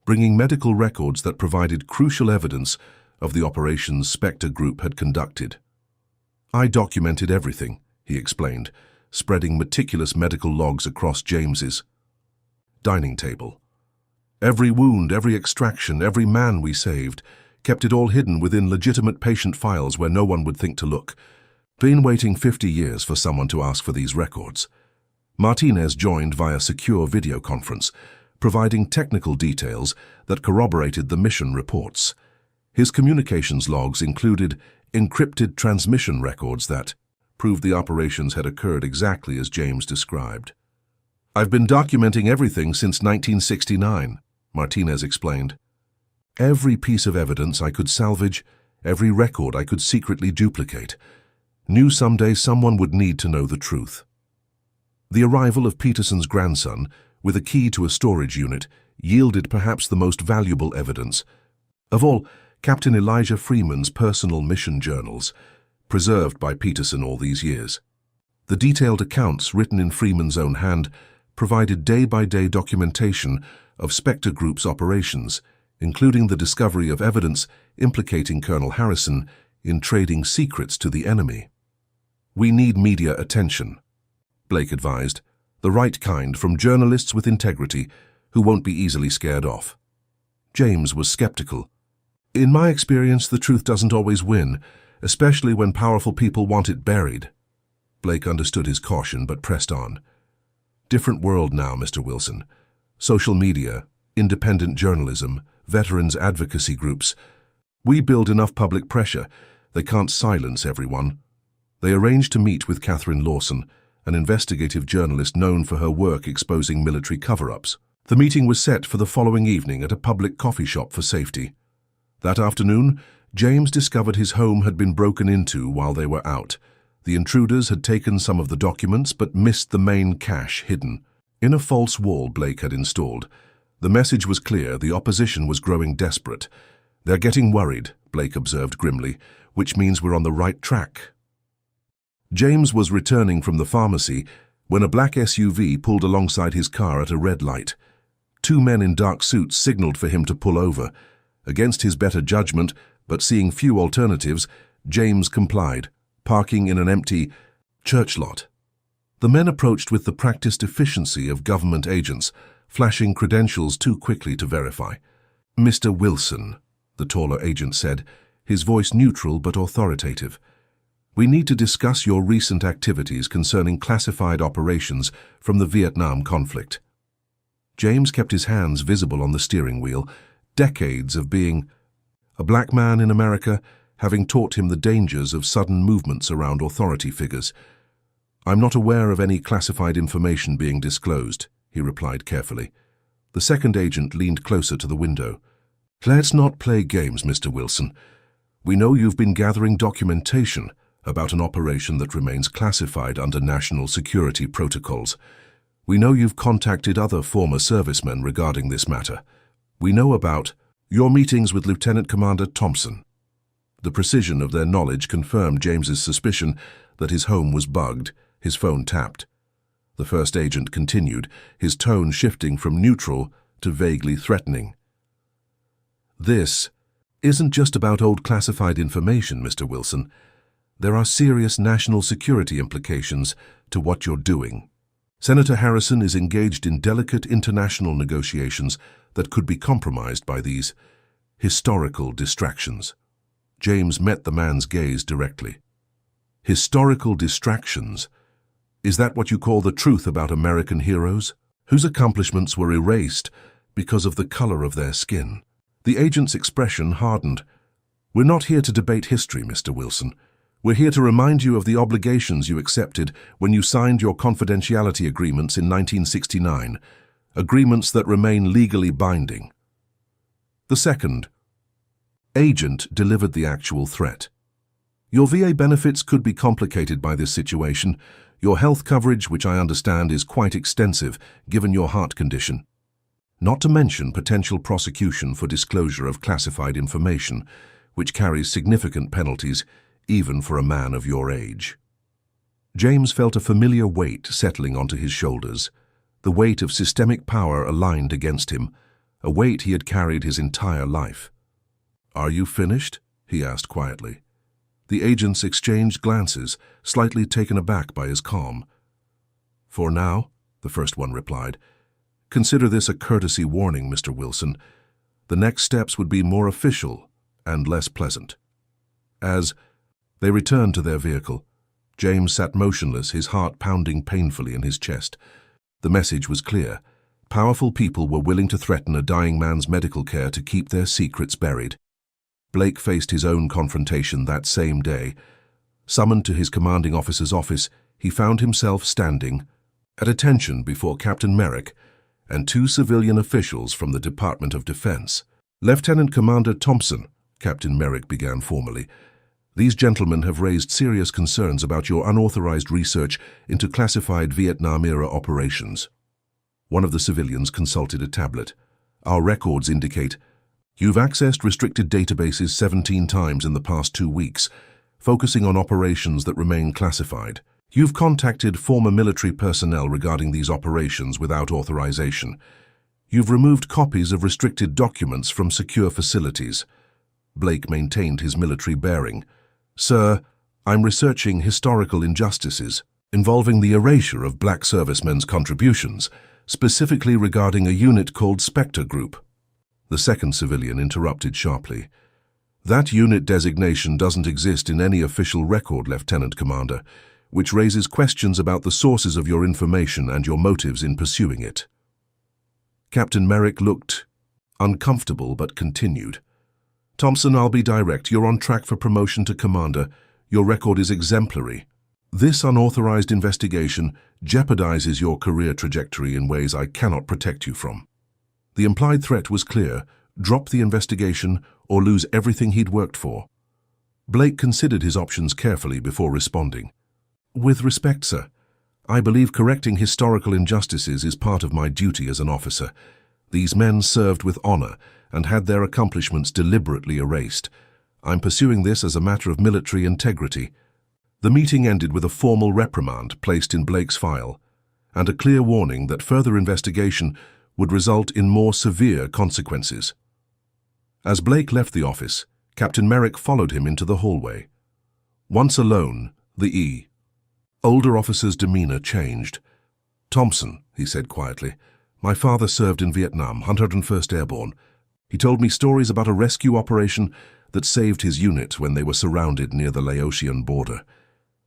bringing medical records that provided crucial evidence of the operations Spectre Group had conducted. "I documented everything," he explained, spreading meticulous medical logs across James's dining table. "Every wound, every extraction, every man we saved, kept it all hidden within legitimate patient files where no one would think to look. Been waiting 50 years for someone to ask for these records." Martinez joined via secure video conference, providing technical details that corroborated the mission reports. His communications logs included encrypted transmission records that proved the operations had occurred exactly as James described. "I've been documenting everything since 1969, Martinez explained. "Every piece of evidence I could salvage, every record I could secretly duplicate. Knew someday someone would need to know the truth." The arrival of Peterson's grandson, with a key to a storage unit, yielded perhaps the most valuable evidence. Of all, Captain Elijah Freeman's personal mission journals, preserved by Peterson all these years. The detailed accounts, written in Freeman's own hand, provided day-by-day documentation of Spectre Group's operations, including the discovery of evidence implicating Colonel Harrison in trading secrets to the enemy. "We need media attention," Blake advised, "the right kind, from journalists with integrity who won't be easily scared off." James was skeptical. "In my experience, the truth doesn't always win, especially when powerful people want it buried." Blake understood his caution but pressed on. Different world now, Mr. Wilson. Social media, independent journalism, veterans advocacy groups. We build enough public pressure. They can't silence everyone. They arranged to meet with Catherine Lawson, an investigative journalist known for her work exposing military cover-ups. The meeting was set for the following evening at a public coffee shop for safety. That afternoon, James discovered his home had been broken into while they were out. The intruders had taken some of the documents but missed the main cache hidden in a false wall Blake had installed. The message was clear: the opposition was growing desperate. "They're getting worried," Blake observed grimly, "which means we're on the right track." James was returning from the pharmacy when a black SUV pulled alongside his car at a red light. Two men in dark suits signaled for him to pull over. Against his better judgment, but seeing few alternatives, James complied, parking in an empty church lot. The men approached with the practiced efficiency of government agents, flashing credentials too quickly to verify. "Mr. Wilson," the taller agent said, his voice neutral but authoritative, "we need to discuss your recent activities concerning classified operations from the Vietnam conflict." James kept his hands visible on the steering wheel, decades of being a black man in America having taught him the dangers of sudden movements around authority figures. "I'm not aware of any classified information being disclosed," he replied carefully. The second agent leaned closer to the window. "Let's not play games, Mr. Wilson. We know you've been gathering documentation about an operation that remains classified under national security protocols. We know you've contacted other former servicemen regarding this matter. We know about your meetings with Lieutenant Commander Thompson." The precision of their knowledge confirmed James's suspicion that his home was bugged, his phone tapped. The first agent continued, his tone shifting from neutral to vaguely threatening. "This isn't just about old classified information, Mr. Wilson. There are serious national security implications to what you're doing. Senator Harrison is engaged in delicate international negotiations that could be compromised by these historical distractions." James met the man's gaze directly. "Historical distractions? Is that what you call the truth about American heroes, whose accomplishments were erased because of the color of their skin?" The agent's expression hardened. "We're not here to debate history, Mr. Wilson. We're here to remind you of the obligations you accepted when you signed your confidentiality agreements in 1969, agreements that remain legally binding." The second agent delivered the actual threat. "Your VA benefits could be complicated by this situation. Your health coverage, which I understand is quite extensive given your heart condition. Not to mention potential prosecution for disclosure of classified information, which carries significant penalties even for a man of your age." James felt a familiar weight settling onto his shoulders, the weight of systemic power aligned against him, a weight he had carried his entire life. "Are you finished?" he asked quietly. The agents exchanged glances, slightly taken aback by his calm. "For now," the first one replied. "Consider this a courtesy warning, Mr. Wilson. The next steps would be more official and less pleasant." As they returned to their vehicle, James sat motionless, his heart pounding painfully in his chest. The message was clear. Powerful people were willing to threaten a dying man's medical care to keep their secrets buried. Blake faced his own confrontation that same day. Summoned to his commanding officer's office, he found himself standing at attention before Captain Merrick and two civilian officials from the Department of Defense. "Lieutenant Commander Thompson," Captain Merrick began formally, "these gentlemen have raised serious concerns about your unauthorized research into classified Vietnam-era operations." One of the civilians consulted a tablet. "Our records indicate you've accessed restricted databases 17 times in the past 2 weeks, focusing on operations that remain classified. You've contacted former military personnel regarding these operations without authorization. You've removed copies of restricted documents from secure facilities." Blake maintained his military bearing. "Sir, I'm researching historical injustices involving the erasure of black servicemen's contributions, specifically regarding a unit called Spectre Group." The second civilian interrupted sharply. "That unit designation doesn't exist in any official record, Lieutenant Commander. which raises questions about the sources of your information and your motives in pursuing it. Captain Merrick looked uncomfortable but continued. Thompson, I'll be direct. You're on track for promotion to commander. Your record is exemplary. This unauthorized investigation jeopardizes your career trajectory in ways I cannot protect you from. The implied threat was clear: drop the investigation or lose everything he'd worked for. Blake considered his options carefully before responding. With respect, sir, I believe correcting historical injustices is part of my duty as an officer. These men served with honor and had their accomplishments deliberately erased. I'm pursuing this as a matter of military integrity. The meeting ended with a formal reprimand placed in Blake's file and a clear warning that further investigation would result in more severe consequences. As Blake left the office, Captain Merrick followed him into the hallway. Once alone, the older officer's demeanor changed. Thompson, he said quietly, my father served in Vietnam, 101st Airborne. He told me stories about a rescue operation that saved his unit when they were surrounded near the Laotian border.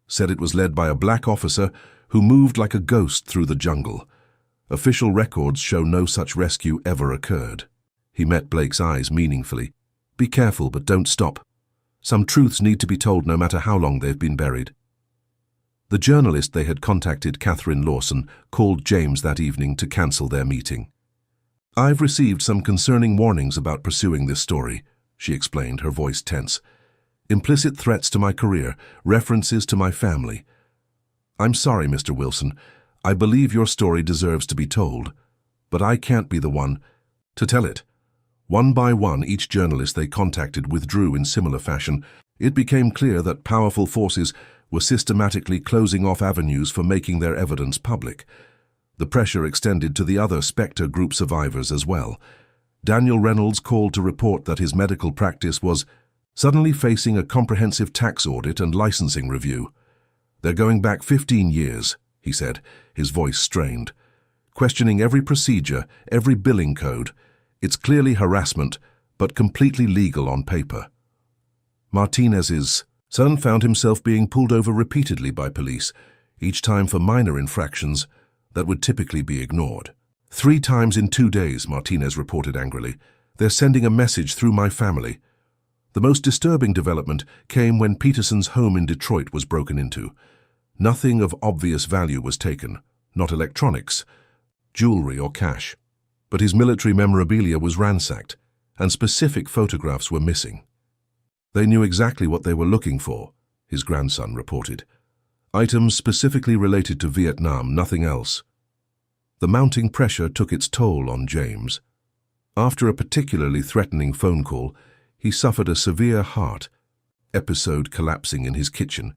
Said it was led by a black officer who moved like a ghost through the jungle. Official records show no such rescue ever occurred. He met Blake's eyes meaningfully. Be careful, but don't stop. Some truths need to be told no matter how long they've been buried. The journalist they had contacted, Catherine Lawson, called James that evening to cancel their meeting. I've received some concerning warnings about pursuing this story, she explained, her voice tense. Implicit threats to my career, references to my family. I'm sorry, Mr. Wilson. I believe your story deserves to be told, but I can't be the one to tell it. One by one, each journalist they contacted withdrew in similar fashion. It became clear that powerful forces were systematically closing off avenues for making their evidence public. The pressure extended to the other Spectre Group survivors as well. Daniel Reynolds called to report that his medical practice was suddenly facing a comprehensive tax audit and licensing review. They're going back 15 years, he said, his voice strained. Questioning every procedure, every billing code. It's clearly harassment, but completely legal on paper. Martinez's son found himself being pulled over repeatedly by police, each time for minor infractions that would typically be ignored. 3 times in 2 days, Martinez reported angrily. They're sending a message through my family. The most disturbing development came when Peterson's home in Detroit was broken into. Nothing of obvious value was taken, not electronics, jewelry or cash. But his military memorabilia was ransacked, and specific photographs were missing. They knew exactly what they were looking for, his grandson reported. Items specifically related to Vietnam, nothing else. The mounting pressure took its toll on James. After a particularly threatening phone call, he suffered a severe heart episode collapsing in his kitchen.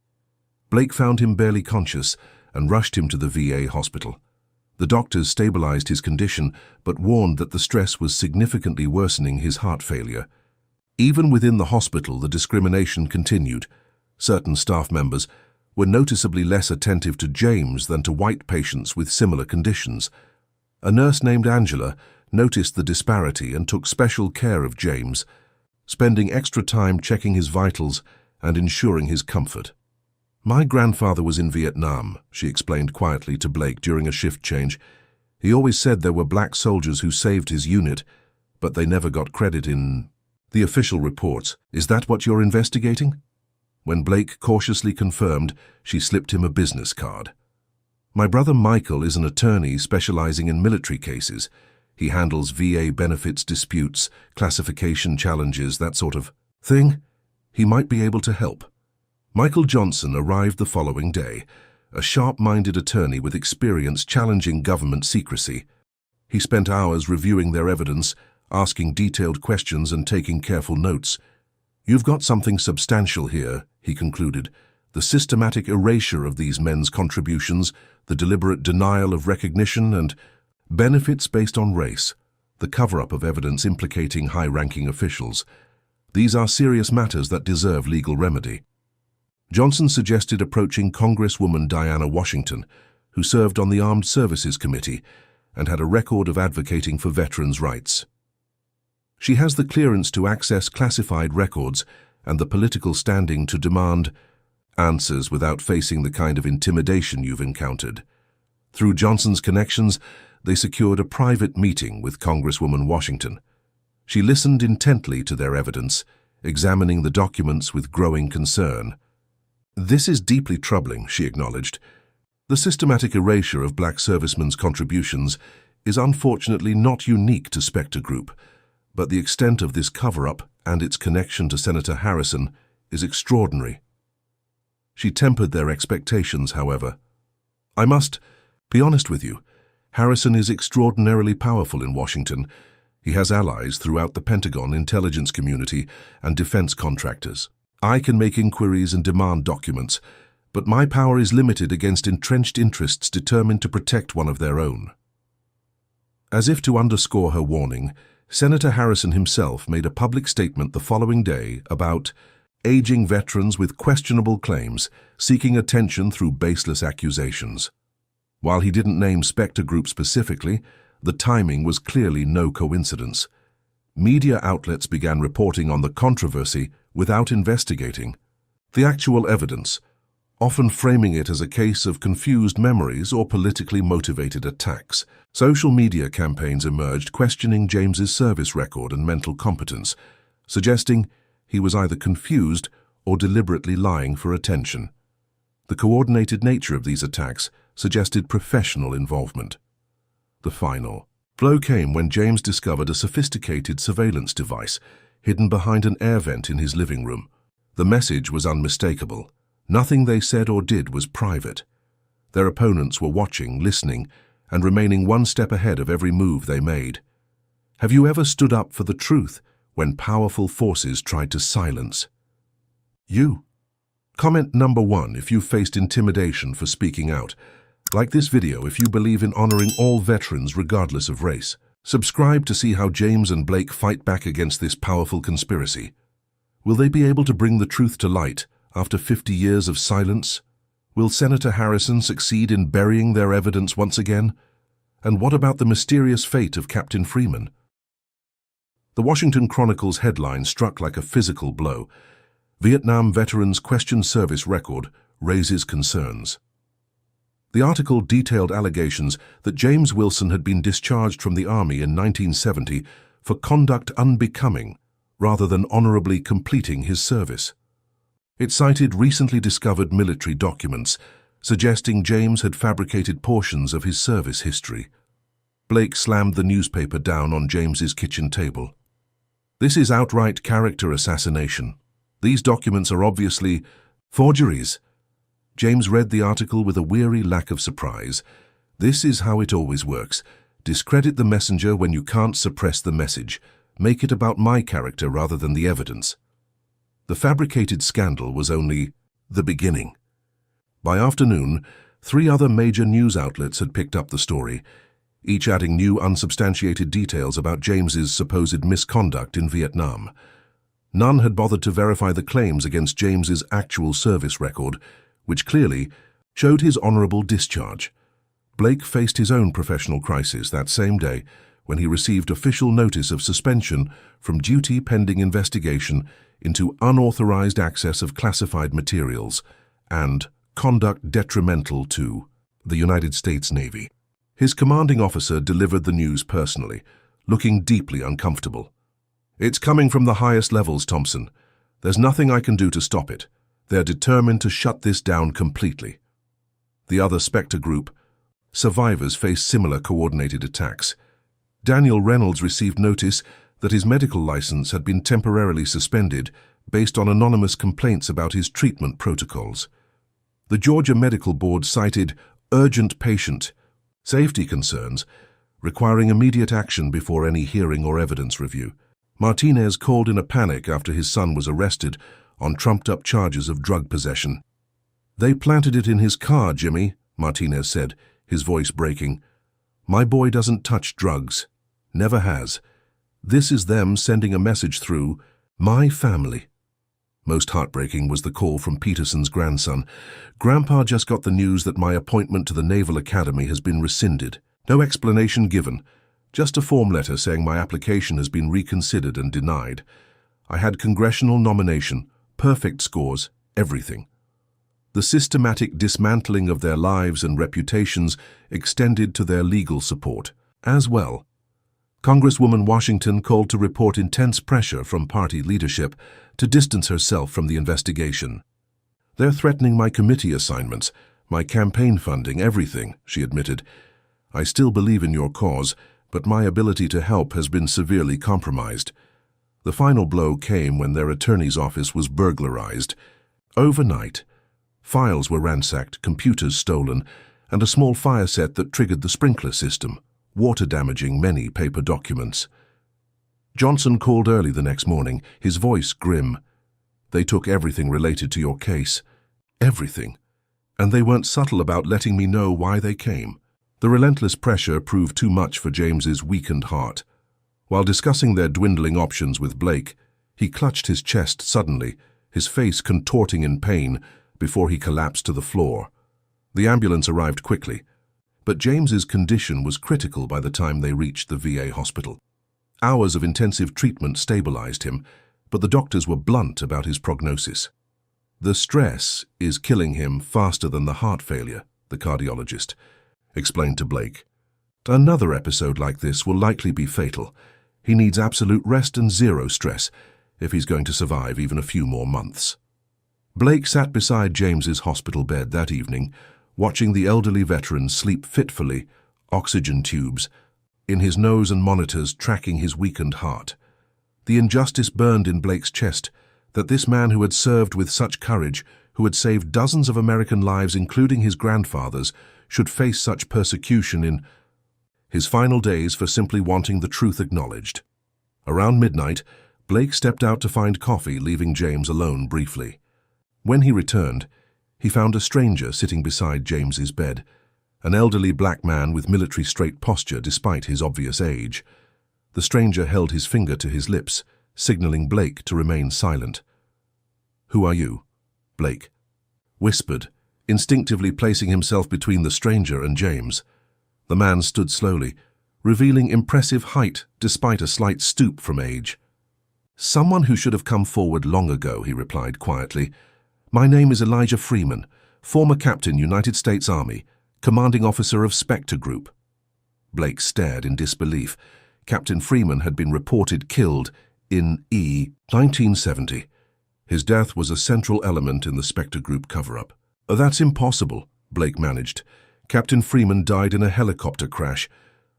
Blake found him barely conscious and rushed him to the VA hospital. The doctors stabilized his condition but warned that the stress was significantly worsening his heart failure. Even within the hospital, the discrimination continued. Certain staff members were noticeably less attentive to James than to white patients with similar conditions. A nurse named Angela noticed the disparity and took special care of James, spending extra time checking his vitals and ensuring his comfort. My grandfather was in Vietnam, she explained quietly to Blake during a shift change. He always said there were black soldiers who saved his unit, but they never got credit in the official reports. Is that what you're investigating? When Blake cautiously confirmed, she slipped him a business card. My brother Michael is an attorney specializing in military cases. He handles VA benefits disputes, classification challenges, that sort of thing. He might be able to help. Michael Johnson arrived the following day, a sharp-minded attorney with experience challenging government secrecy. He spent hours reviewing their evidence, asking detailed questions and taking careful notes. You've got something substantial here, he concluded. The systematic erasure of these men's contributions, the deliberate denial of recognition and benefits based on race, the cover-up of evidence implicating high-ranking officials. These are serious matters that deserve legal remedy. Johnson suggested approaching Congresswoman Diana Washington, who served on the Armed Services Committee and had a record of advocating for veterans' rights. She has the clearance to access classified records and the political standing to demand answers without facing the kind of intimidation you've encountered. Through Johnson's connections, they secured a private meeting with Congresswoman Washington. She listened intently to their evidence, examining the documents with growing concern. "This is deeply troubling," she acknowledged. "The systematic erasure of black servicemen's contributions is unfortunately not unique to Spectre Group, but the extent of this cover-up and its connection to Senator Harrison is extraordinary." She tempered their expectations, however. "I must be honest with you. Harrison is extraordinarily powerful in Washington. He has allies throughout the Pentagon intelligence community and defense contractors. I can make inquiries and demand documents, but my power is limited against entrenched interests determined to protect one of their own." As if to underscore her warning, Senator Harrison himself made a public statement the following day about aging veterans with questionable claims seeking attention through baseless accusations. While he didn't name Spectre Group specifically, the timing was clearly no coincidence. Media outlets began reporting on the controversy without investigating the actual evidence, often framing it as a case of confused memories or politically motivated attacks. Social media campaigns emerged questioning James's service record and mental competence, suggesting he was either confused or deliberately lying for attention. The coordinated nature of these attacks suggested professional involvement. The final blow came when James discovered a sophisticated surveillance device hidden behind an air vent in his living room. The message was unmistakable. Nothing they said or did was private. Their opponents were watching, listening, and remaining one step ahead of every move they made. Have you ever stood up for the truth when powerful forces tried to silence you? Comment number 1 if you faced intimidation for speaking out. Like this video if you believe in honoring all veterans regardless of race. Subscribe to see how James and Blake fight back against this powerful conspiracy. Will they be able to bring the truth to light after 50 years of silence? Will Senator Harrison succeed in burying their evidence once again? And what about the mysterious fate of Captain Freeman? The Washington Chronicle's headline struck like a physical blow. Vietnam veterans question service record raises concerns. The article detailed allegations that James Wilson had been discharged from the Army in 1970 for conduct unbecoming, rather than honorably completing his service. It cited recently discovered military documents, suggesting James had fabricated portions of his service history. Blake slammed the newspaper down on James's kitchen table. "This is outright character assassination. These documents are obviously forgeries." James read the article with a weary lack of surprise. "This is how it always works. Discredit the messenger when you can't suppress the message. Make it about my character rather than the evidence." The fabricated scandal was only the beginning. By afternoon, 3 other major news outlets had picked up the story, each adding new unsubstantiated details about James's supposed misconduct in Vietnam. None had bothered to verify the claims against James's actual service record, which clearly showed his honorable discharge. Blake faced his own professional crisis that same day when he received official notice of suspension from duty pending investigation into unauthorized access of classified materials and conduct detrimental to the United States Navy. His commanding officer delivered the news personally, looking deeply uncomfortable. "It's coming from the highest levels, Thompson. There's nothing I can do to stop it. They're determined to shut this down completely." The other Spectre Group survivors faced similar coordinated attacks. Daniel Reynolds received notice that his medical license had been temporarily suspended based on anonymous complaints about his treatment protocols. The Georgia Medical Board cited urgent patient safety concerns, requiring immediate action before any hearing or evidence review. Martinez called in a panic after his son was arrested on trumped-up charges of drug possession. "They planted it in his car, Jimmy," Martinez said, his voice breaking. "My boy doesn't touch drugs. Never has. This is them sending a message through my family." Most heartbreaking was the call from Peterson's grandson. "Grandpa just got the news that my appointment to the Naval Academy has been rescinded. No explanation given. Just a form letter saying my application has been reconsidered and denied. I had congressional nomination, perfect scores, everything." The systematic dismantling of their lives and reputations extended to their legal support as well. Congresswoman Washington called to report intense pressure from party leadership to distance herself from the investigation. "They're threatening my committee assignments, my campaign funding, everything," she admitted. "I still believe in your cause, but my ability to help has been severely compromised." The final blow came when their attorney's office was burglarized. Overnight, files were ransacked, computers stolen, and a small fire set that triggered the sprinkler system, water-damaging many paper documents. Johnson called early the next morning, his voice grim. "They took everything related to your case. Everything. And they weren't subtle about letting me know why they came." The relentless pressure proved too much for James's weakened heart. While discussing their dwindling options with Blake, he clutched his chest suddenly, his face contorting in pain before he collapsed to the floor. The ambulance arrived quickly, but James's condition was critical by the time they reached the VA hospital. Hours of intensive treatment stabilized him, but the doctors were blunt about his prognosis. "The stress is killing him faster than the heart failure," the cardiologist explained to Blake. "Another episode like this will likely be fatal. He needs absolute rest and zero stress if he's going to survive even a few more months." Blake sat beside James's hospital bed that evening, watching the elderly veteran sleep fitfully, oxygen tubes in his nose and monitors tracking his weakened heart. The injustice burned in Blake's chest that this man who had served with such courage, who had saved dozens of American lives, including his grandfather's, should face such persecution in his final days for simply wanting the truth acknowledged. Around midnight, Blake stepped out to find coffee, leaving James alone briefly. When he returned, he found a stranger sitting beside James's bed, an elderly black man with military-straight posture despite his obvious age. The stranger held his finger to his lips, signaling Blake to remain silent. "Who are you?" Blake whispered, instinctively placing himself between the stranger and James. The man stood slowly, revealing impressive height despite a slight stoop from age. "Someone who should have come forward long ago," he replied quietly. "My name is Elijah Freeman, former captain, United States Army, commanding officer of Spectre Group." Blake stared in disbelief. Captain Freeman had been reported killed in 1970. His death was a central element in the Spectre Group cover-up. "That's impossible," Blake managed. "Captain Freeman died in a helicopter crash."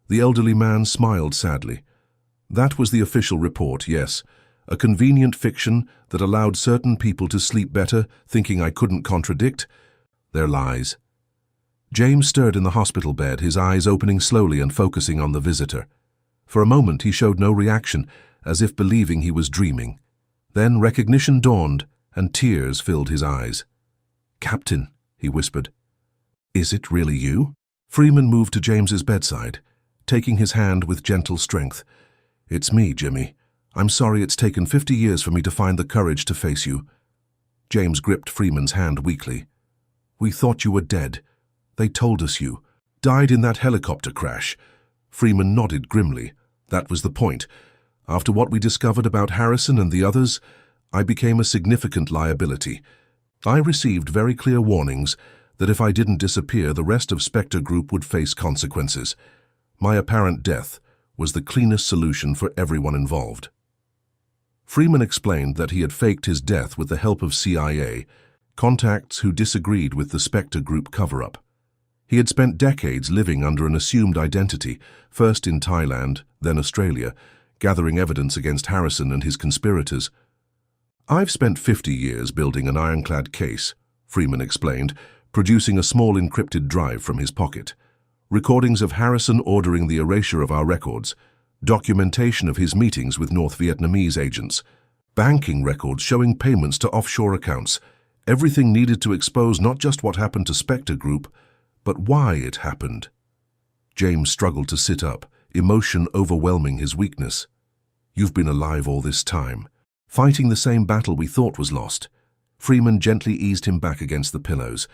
The elderly man smiled sadly. "That was the official report, yes. A convenient fiction that allowed certain people to sleep better, thinking I couldn't contradict their lies." James stirred in the hospital bed, his eyes opening slowly and focusing on the visitor. For a moment he showed no reaction, as if believing he was dreaming. Then recognition dawned, and tears filled his eyes. "Captain," he whispered. "Is it really you?" Freeman moved to James's bedside, taking his hand with gentle strength. "It's me, Jimmy. I'm sorry it's taken 50 years for me to find the courage to face you." James gripped Freeman's hand weakly. "We thought you were dead. They told us you died in that helicopter crash." Freeman nodded grimly. "That was the point. After what we discovered about Harrison and the others, I became a significant liability. I received very clear warnings that if I didn't disappear, the rest of Spectre Group would face consequences. My apparent death was the cleanest solution for everyone involved." Freeman explained that he had faked his death with the help of CIA, contacts who disagreed with the Spectre Group cover-up. He had spent decades living under an assumed identity, first in Thailand, then Australia, gathering evidence against Harrison and his conspirators. "I've spent 50 years building an ironclad case," Freeman explained, producing a small encrypted drive from his pocket. "Recordings of Harrison ordering the erasure of our records, documentation of his meetings with North Vietnamese agents, banking records showing payments to offshore accounts, everything needed to expose not just what happened to Spectre Group, but why it happened." James struggled to sit up, emotion overwhelming his weakness. "You've been alive all this time, fighting the same battle we thought was lost." Freeman gently eased him back against the pillows.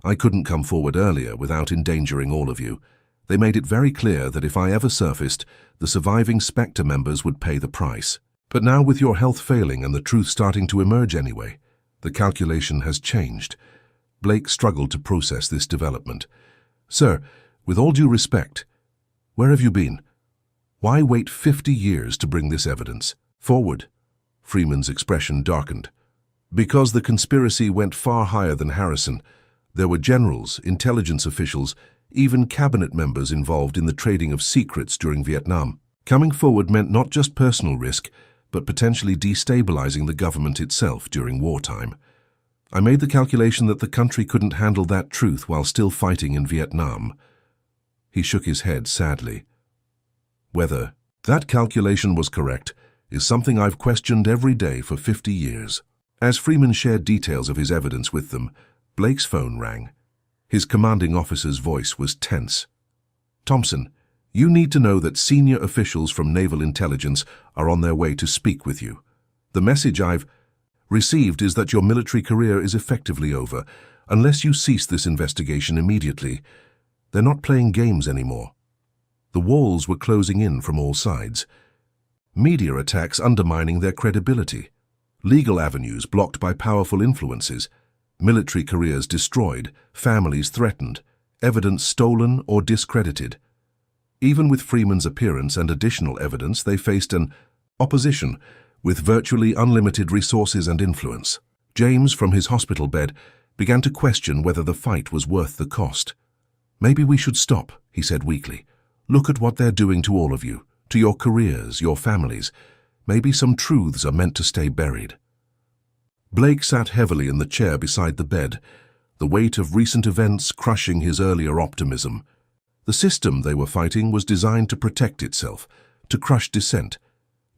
"I couldn't come forward earlier without endangering all of you. They made it very clear that if I ever surfaced, the surviving Spectre members would pay the price. But now, with your health failing and the truth starting to emerge anyway, the calculation has changed." Blake struggled to process this development. "Sir, with all due respect, where have you been? Why wait 50 years to bring this evidence forward?" Freeman's expression darkened. "Because the conspiracy went far higher than Harrison. There were generals, intelligence officials, even cabinet members involved in the trading of secrets during Vietnam. Coming forward meant not just personal risk, but potentially destabilizing the government itself during wartime. I made the calculation that the country couldn't handle that truth while still fighting in Vietnam." He shook his head sadly. "Whether that calculation was correct is something I've questioned every day for 50 years. As Freeman shared details of his evidence with them, Blake's phone rang. His commanding officer's voice was tense. "Thompson, you need to know that senior officials from Naval Intelligence are on their way to speak with you. The message I've received is that your military career is effectively over, unless you cease this investigation immediately. They're not playing games anymore." The walls were closing in from all sides. Media attacks undermining their credibility. Legal avenues blocked by powerful influences. Military careers destroyed, families threatened, evidence stolen or discredited. Even with Freeman's appearance and additional evidence, they faced an opposition with virtually unlimited resources and influence. James, from his hospital bed, began to question whether the fight was worth the cost. "Maybe we should stop," he said weakly. "Look at what they're doing to all of you, to your careers, your families. Maybe some truths are meant to stay buried." Blake sat heavily in the chair beside the bed, the weight of recent events crushing his earlier optimism. The system they were fighting was designed to protect itself, to crush dissent,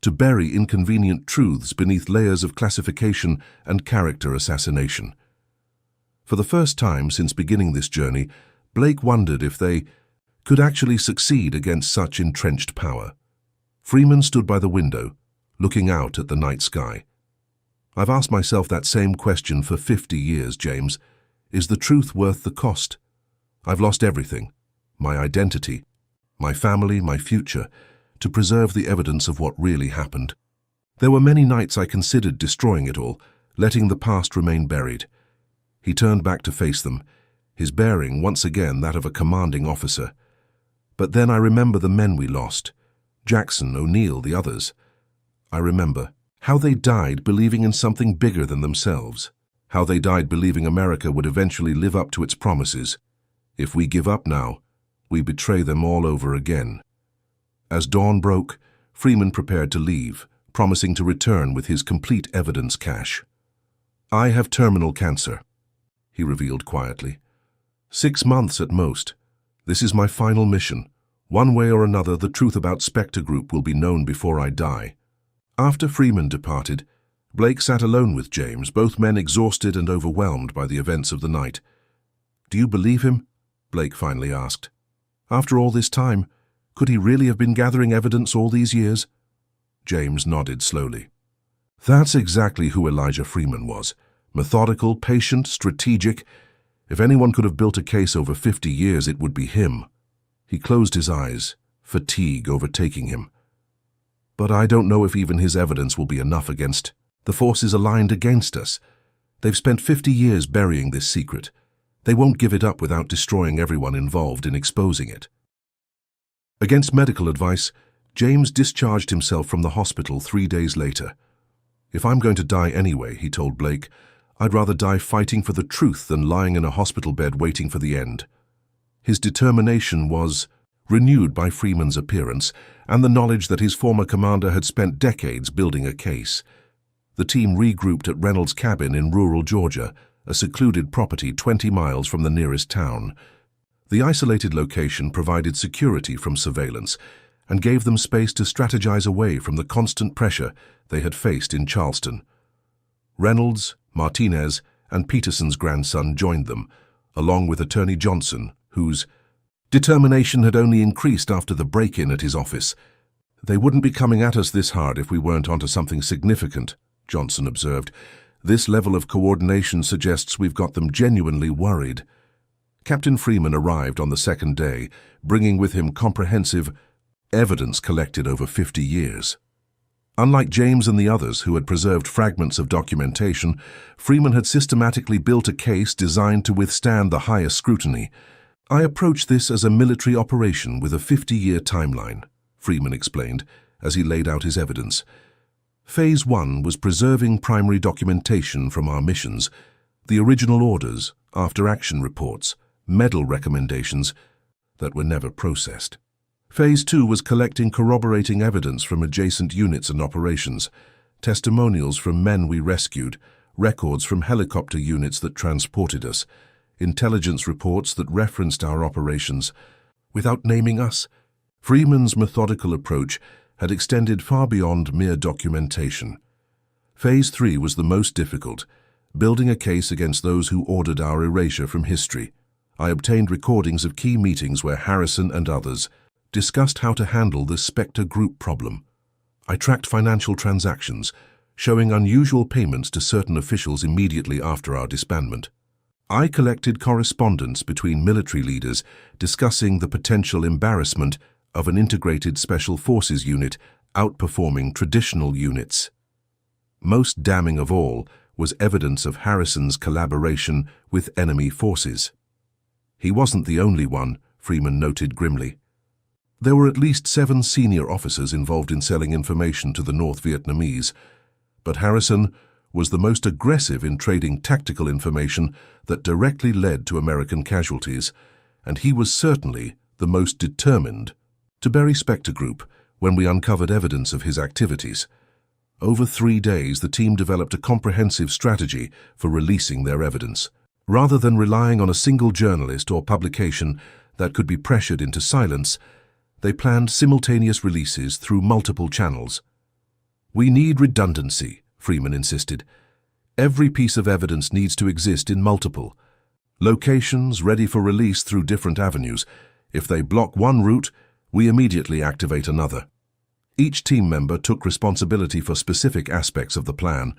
to bury inconvenient truths beneath layers of classification and character assassination. For the first time since beginning this journey, Blake wondered if they could actually succeed against such entrenched power. Freeman stood by the window, looking out at the night sky. "I've asked myself that same question for 50 years, James. Is the truth worth the cost? I've lost everything, my identity, my family, my future, to preserve the evidence of what really happened. There were many nights I considered destroying it all, letting the past remain buried." He turned back to face them, his bearing once again that of a commanding officer. "But then I remember the men we lost, Jackson, O'Neill, the others. I remember how they died believing in something bigger than themselves, how they died believing America would eventually live up to its promises. If we give up now, we betray them all over again." As dawn broke, Freeman prepared to leave, promising to return with his complete evidence cache. "I have terminal cancer," he revealed quietly. 6 months at most. This is my final mission. One way or another, the truth about Spectre Group will be known before I die." After Freeman departed, Blake sat alone with James, both men exhausted and overwhelmed by the events of the night. "Do you believe him?" Blake finally asked. "After all this time, could he really have been gathering evidence all these years?" James nodded slowly. "That's exactly who Elijah Freeman was. Methodical, patient, strategic. If anyone could have built a case over 50 years, it would be him." He closed his eyes, fatigue overtaking him. "But I don't know if even his evidence will be enough against the forces aligned against us. They've spent 50 years burying this secret. They won't give it up without destroying everyone involved in exposing it." Against medical advice, James discharged himself from the hospital 3 days later. "If I'm going to die anyway," he told Blake, "I'd rather die fighting for the truth than lying in a hospital bed waiting for the end." His determination was renewed by Freeman's appearance and the knowledge that his former commander had spent decades building a case. The team regrouped at Reynolds' cabin in rural Georgia, a secluded property 20 miles from the nearest town. The isolated location provided security from surveillance and gave them space to strategize away from the constant pressure they had faced in Charleston. Reynolds, Martinez, and Peterson's grandson joined them, along with Attorney Johnson, whose determination had only increased after the break-in at his office. "They wouldn't be coming at us this hard if we weren't onto something significant," Johnson observed. "This level of coordination suggests we've got them genuinely worried." Captain Freeman arrived on the second day, bringing with him comprehensive evidence collected over 50 years. Unlike James and the others who had preserved fragments of documentation, Freeman had systematically built a case designed to withstand the highest scrutiny. "I approached this as a military operation with a 50-year timeline," Freeman explained as he laid out his evidence. Phase 1 was preserving primary documentation from our missions, the original orders, after-action reports, medal recommendations that were never processed. Phase 2 was collecting corroborating evidence from adjacent units and operations, testimonials from men we rescued, records from helicopter units that transported us, intelligence reports that referenced our operations, without naming us. Freeman's methodical approach had extended far beyond mere documentation. Phase 3 was the most difficult, building a case against those who ordered our erasure from history. I obtained recordings of key meetings where Harrison and others discussed how to handle the Spectre group problem. I tracked financial transactions, showing unusual payments to certain officials immediately after our disbandment. I collected correspondence between military leaders discussing the potential embarrassment of an integrated special forces unit outperforming traditional units. Most damning of all was evidence of Harrison's collaboration with enemy forces. He wasn't the only one, Freeman noted grimly. There were at least 7 senior officers involved in selling information to the North Vietnamese, but Harrison was the most aggressive in trading tactical information that directly led to American casualties, and he was certainly the most determined to bury Spectre Group when we uncovered evidence of his activities. Over 3 days, the team developed a comprehensive strategy for releasing their evidence. Rather than relying on a single journalist or publication that could be pressured into silence, they planned simultaneous releases through multiple channels. "We need redundancy," Freeman insisted. "Every piece of evidence needs to exist in multiple locations ready for release through different avenues. If they block one route, we immediately activate another." Each team member took responsibility for specific aspects of the plan.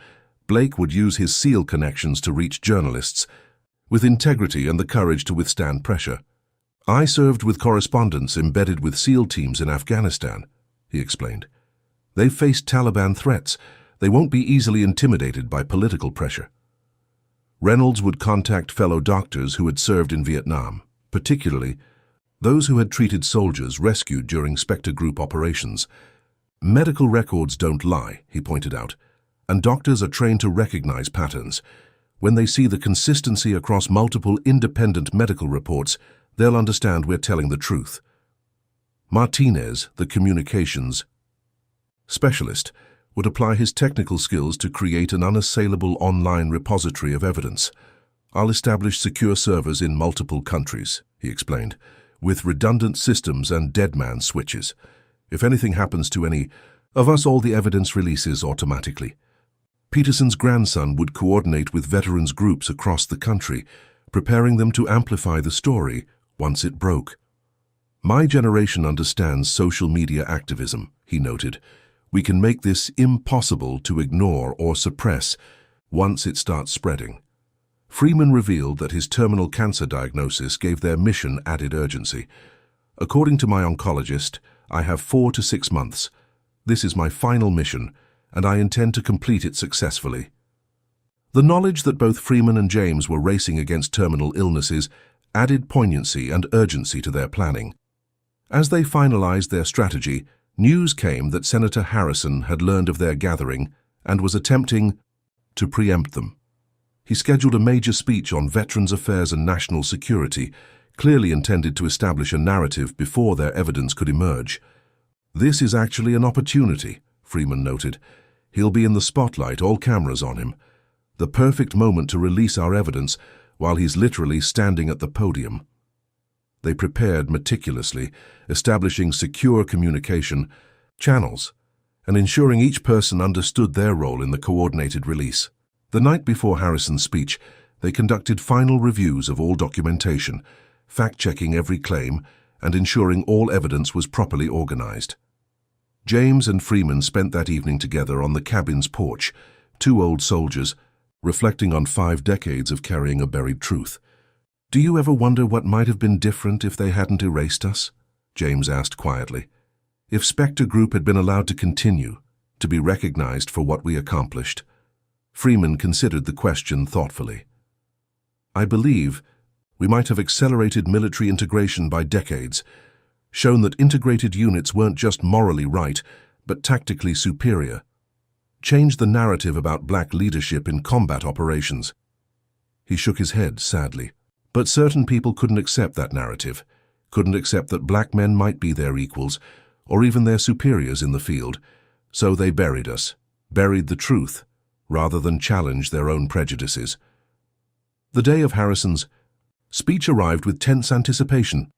Blake would use his SEAL connections to reach journalists, with integrity and the courage to withstand pressure. "I served with correspondents embedded with SEAL teams in Afghanistan," he explained. "They've faced Taliban threats. They won't be easily intimidated by political pressure." Reynolds would contact fellow doctors who had served in Vietnam, particularly those who had treated soldiers rescued during Spectre Group operations. "Medical records don't lie," he pointed out, "and doctors are trained to recognize patterns. When they see the consistency across multiple independent medical reports, they'll understand we're telling the truth." Martinez, the communications specialist, would apply his technical skills to create an unassailable online repository of evidence. "I'll establish secure servers in multiple countries," he explained, "with redundant systems and deadman switches. If anything happens to any of us, all the evidence releases automatically." Peterson's grandson would coordinate with veterans groups across the country, preparing them to amplify the story once it broke. "My generation understands social media activism," he noted. "We can make this impossible to ignore or suppress once it starts spreading." Freeman revealed that his terminal cancer diagnosis gave their mission added urgency. "According to my oncologist, I have 4 to 6 months. This is my final mission, and I intend to complete it successfully." The knowledge that both Freeman and James were racing against terminal illnesses added poignancy and urgency to their planning. As they finalized their strategy, news came that Senator Harrison had learned of their gathering and was attempting to preempt them. He scheduled a major speech on Veterans Affairs and National Security, clearly intended to establish a narrative before their evidence could emerge. "This is actually an opportunity," Freeman noted. "He'll be in the spotlight, all cameras on him. The perfect moment to release our evidence while he's literally standing at the podium." They prepared meticulously, establishing secure communication channels and ensuring each person understood their role in the coordinated release. The night before Harrison's speech, they conducted final reviews of all documentation, fact-checking every claim and ensuring all evidence was properly organized. James and Freeman spent that evening together on the cabin's porch, 2 old soldiers, reflecting on 5 decades of carrying a buried truth. "Do you ever wonder what might have been different if they hadn't erased us?" James asked quietly. "If Spectre Group had been allowed to continue, to be recognized for what we accomplished. Freeman considered the question thoughtfully. I believe we might have accelerated military integration by decades, shown that integrated units weren't just morally right, but tactically superior. Changed the narrative about black leadership in combat operations. He shook his head sadly. But certain people couldn't accept that narrative, couldn't accept that black men might be their equals, or even their superiors in the field, so they buried us, buried the truth, rather than challenge their own prejudices. The day of Harrison's speech arrived with tense anticipation.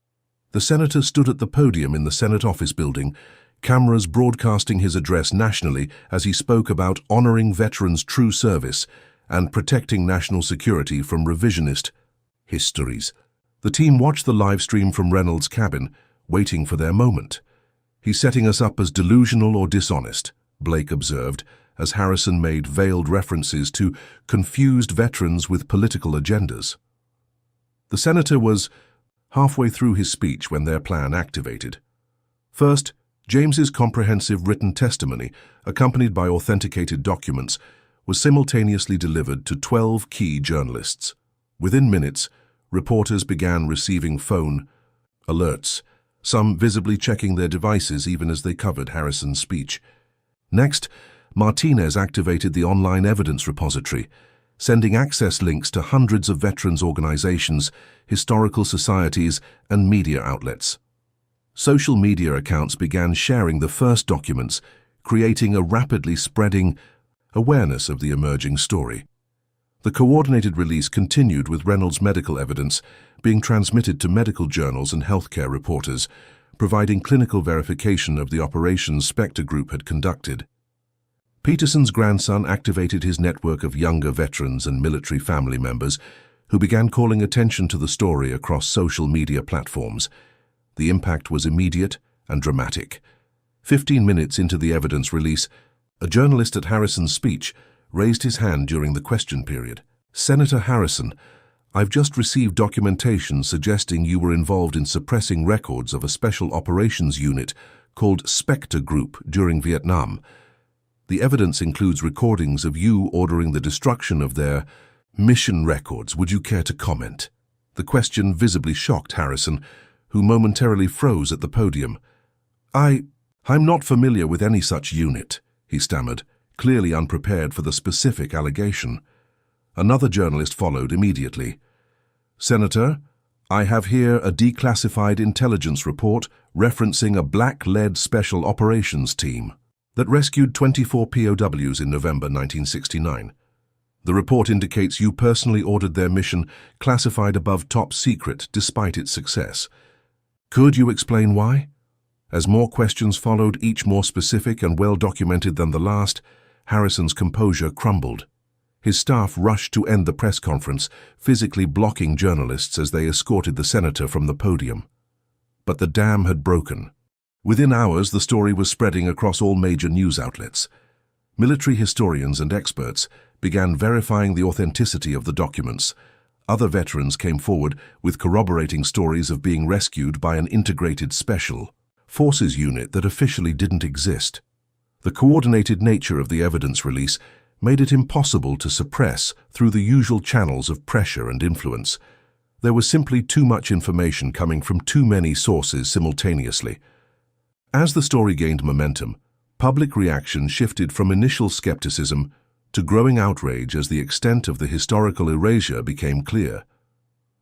The senator stood at the podium in the Senate office building, cameras broadcasting his address nationally as he spoke about honoring veterans' true service and protecting national security from revisionist histories. The team watched the live stream from Reynolds' cabin, waiting for their moment. He's setting us up as delusional or dishonest, Blake observed, as Harrison made veiled references to confused veterans with political agendas. The senator was halfway through his speech when their plan activated. First, James's comprehensive written testimony, accompanied by authenticated documents, was simultaneously delivered to 12 key journalists. Within minutes, reporters began receiving phone alerts, some visibly checking their devices even as they covered Harrison's speech. Next, Martinez activated the online evidence repository, sending access links to hundreds of veterans organizations, historical societies, and media outlets. Social media accounts began sharing the first documents, creating a rapidly spreading awareness of the emerging story. The coordinated release continued with Reynolds' medical evidence being transmitted to medical journals and healthcare reporters, providing clinical verification of the operations Spectre Group had conducted. Peterson's grandson activated his network of younger veterans and military family members who began calling attention to the story across social media platforms. The impact was immediate and dramatic. 15 minutes into the evidence release, a journalist at Harrison's speech raised his hand during the question period. Senator Harrison, I've just received documentation suggesting you were involved in suppressing records of a special operations unit called Spectre Group during Vietnam. The evidence includes recordings of you ordering the destruction of their mission records. Would you care to comment? The question visibly shocked Harrison, who momentarily froze at the podium. I'm not familiar with any such unit, he stammered, clearly unprepared for the specific allegation. Another journalist followed immediately. Senator, I have here a declassified intelligence report referencing a black-led special operations team that rescued 24 POWs in November 1969. The report indicates you personally ordered their mission classified above top secret despite its success. Could you explain why? As more questions followed, each more specific and well-documented than the last, Harrison's composure crumbled. His staff rushed to end the press conference, physically blocking journalists as they escorted the senator from the podium. But the dam had broken. Within hours, the story was spreading across all major news outlets. Military historians and experts began verifying the authenticity of the documents. Other veterans came forward with corroborating stories of being rescued by an integrated special forces unit that officially didn't exist. The coordinated nature of the evidence release made it impossible to suppress through the usual channels of pressure and influence. There was simply too much information coming from too many sources simultaneously. As the story gained momentum, public reaction shifted from initial skepticism to growing outrage as the extent of the historical erasure became clear.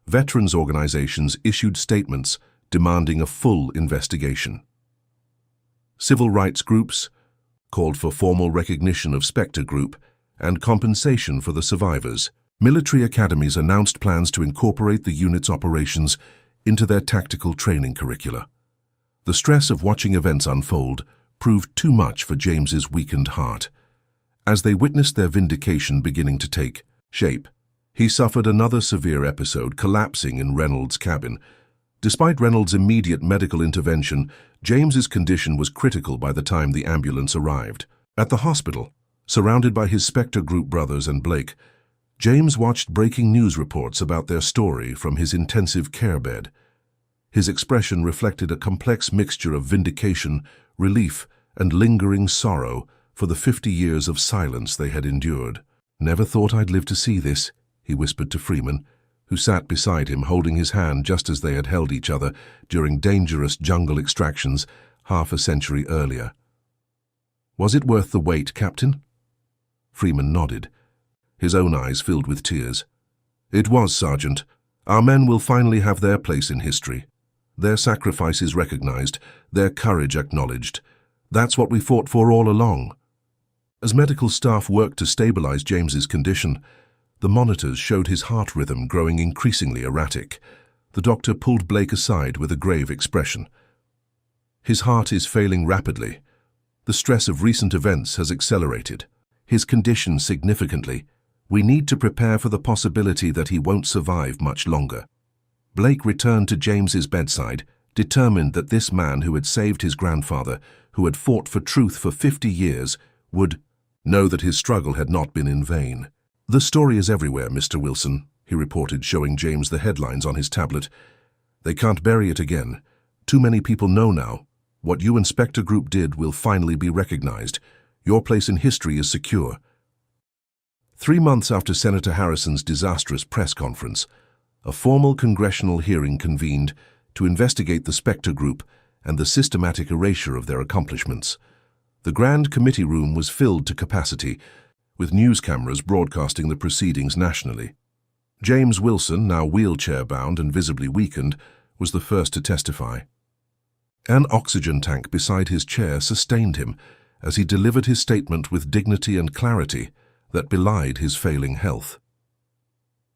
Veterans organizations issued statements demanding a full investigation. Civil rights groups called for formal recognition of Spectre Group and compensation for the survivors. Military academies announced plans to incorporate the unit's operations into their tactical training curricula. The stress of watching events unfold proved too much for James's weakened heart. As they witnessed their vindication beginning to take shape, he suffered another severe episode, collapsing in Reynolds' cabin. Despite Reynolds' immediate medical intervention, James's condition was critical by the time the ambulance arrived. At the hospital, surrounded by his Spectre Group brothers and Blake, James watched breaking news reports about their story from his intensive care bed. His expression reflected a complex mixture of vindication, relief, and lingering sorrow for the 50 years of silence they had endured. "Never thought I'd live to see this," he whispered to Freeman, who sat beside him holding his hand just as they had held each other during dangerous jungle extractions half a century earlier. "Was it worth the wait, Captain?" Freeman nodded, his own eyes filled with tears. "It was, Sergeant. Our men will finally have their place in history. Their sacrifices recognized, their courage acknowledged. That's what we fought for all along." As medical staff worked to stabilize James's condition, the monitors showed his heart rhythm growing increasingly erratic. The doctor pulled Blake aside with a grave expression. "His heart is failing rapidly. The stress of recent events has accelerated his condition significantly. We need to prepare for the possibility that he won't survive much longer." Blake returned to James's bedside, determined that this man who had saved his grandfather, who had fought for truth for 50 years, would know that his struggle had not been in vain. "The story is everywhere, Mr. Wilson," he reported, showing James the headlines on his tablet. "They can't bury it again. Too many people know now. What you and Spectre Group did will finally be recognized. Your place in history is secure." 3 months after Senator Harrison's disastrous press conference, a formal congressional hearing convened to investigate the Spectre Group and the systematic erasure of their accomplishments. The Grand Committee room was filled to capacity, with news cameras broadcasting the proceedings nationally. James Wilson, now wheelchair-bound and visibly weakened, was the first to testify. An oxygen tank beside his chair sustained him as he delivered his statement with dignity and clarity that belied his failing health.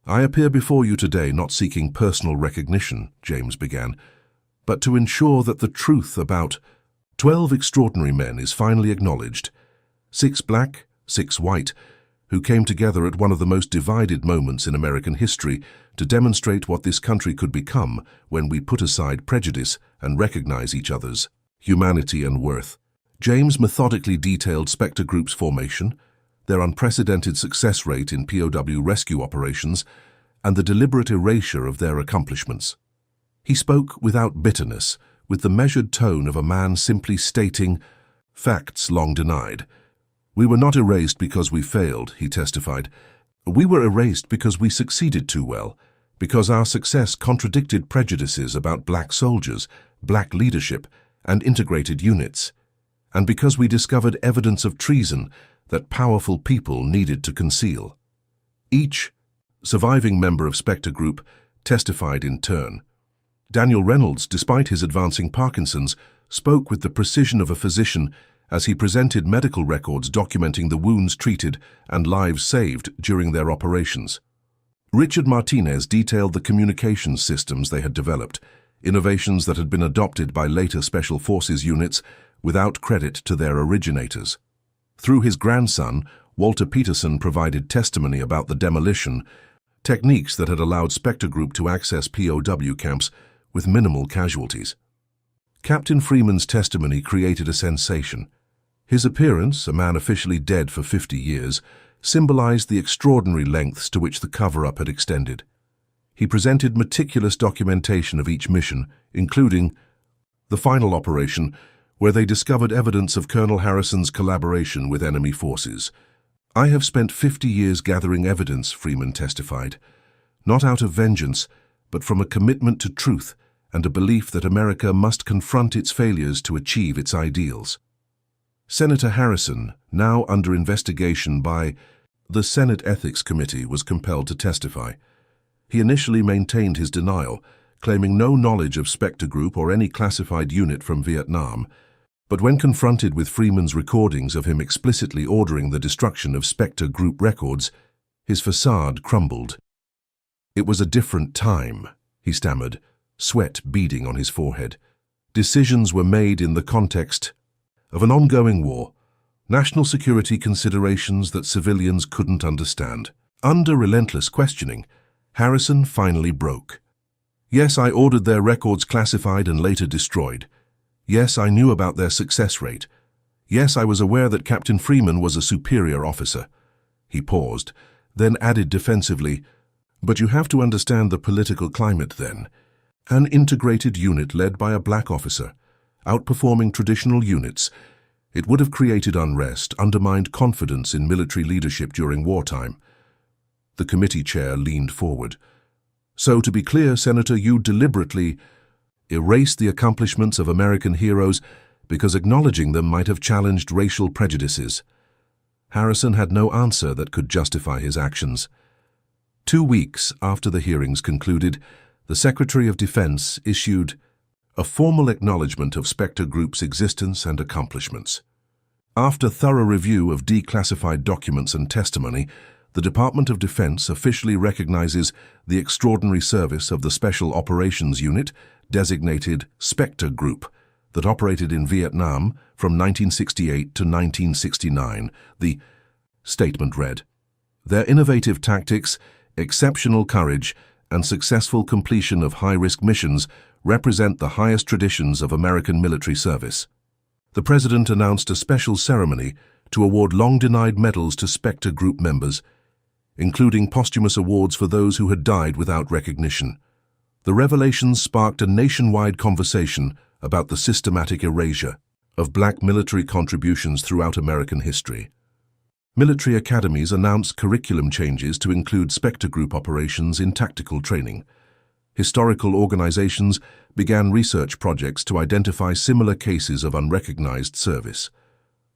"I appear before you today not seeking personal recognition," James began, "but to ensure that the truth about 12 extraordinary men is finally acknowledged. 6 black, 6 white, who came together at one of the most divided moments in American history to demonstrate what this country could become when we put aside prejudice and recognize each other's humanity and worth." James methodically detailed Spectre Group's formation, their unprecedented success rate in POW rescue operations, and the deliberate erasure of their accomplishments. He spoke without bitterness, with the measured tone of a man simply stating facts long denied. "We were not erased because we failed," he testified. "We were erased because we succeeded too well, because our success contradicted prejudices about black soldiers, black leadership, and integrated units, and because we discovered evidence of treason that powerful people needed to conceal." Each surviving member of Spectre Group testified in turn. Daniel Reynolds, despite his advancing Parkinson's, spoke with the precision of a physician as he presented medical records documenting the wounds treated and lives saved during their operations. Richard Martinez detailed the communications systems they had developed, innovations that had been adopted by later Special Forces units without credit to their originators. Through his grandson, Walter Peterson provided testimony about the demolition, techniques that had allowed Spectre Group to access POW camps with minimal casualties. Captain Freeman's testimony created a sensation. His appearance, a man officially dead for 50 years, symbolized the extraordinary lengths to which the cover-up had extended. He presented meticulous documentation of each mission, including the final operation, where they discovered evidence of Colonel Harrison's collaboration with enemy forces. "I have spent 50 years gathering evidence," Freeman testified, "not out of vengeance, but from a commitment to truth and a belief that America must confront its failures to achieve its ideals." Senator Harrison, now under investigation by the Senate Ethics Committee, was compelled to testify. He initially maintained his denial, claiming no knowledge of Spectre Group or any classified unit from Vietnam. But when confronted with Freeman's recordings of him explicitly ordering the destruction of Spectre Group records, his facade crumbled. "It was a different time," he stammered, sweat beading on his forehead. "Decisions were made in the context of an ongoing war, national security considerations that civilians couldn't understand." Under relentless questioning, Harrison finally broke. "Yes, I ordered their records classified and later destroyed. Yes, I knew about their success rate. Yes, I was aware that Captain Freeman was a superior officer." He paused, then added defensively, "But you have to understand the political climate then. An integrated unit led by a black officer, outperforming traditional units. It would have created unrest, undermined confidence in military leadership during wartime. The committee chair leaned forward. So, to be clear, Senator, you deliberately erased the accomplishments of American heroes because acknowledging them might have challenged racial prejudices. Harrison had no answer that could justify his actions. 2 weeks after the hearings concluded, the Secretary of Defense issued a formal acknowledgement of Spectre Group's existence and accomplishments. After thorough review of declassified documents and testimony, the Department of Defense officially recognizes the extraordinary service of the Special Operations Unit, designated Spectre Group, that operated in Vietnam from 1968 to 1969. The statement read, "Their innovative tactics, exceptional courage, and successful completion of high-risk missions represent the highest traditions of American military service." The President announced a special ceremony to award long-denied medals to Spectre Group members, including posthumous awards for those who had died without recognition. The revelations sparked a nationwide conversation about the systematic erasure of black military contributions throughout American history. Military academies announced curriculum changes to include Spectre Group operations in tactical training. Historical organizations began research projects to identify similar cases of unrecognized service.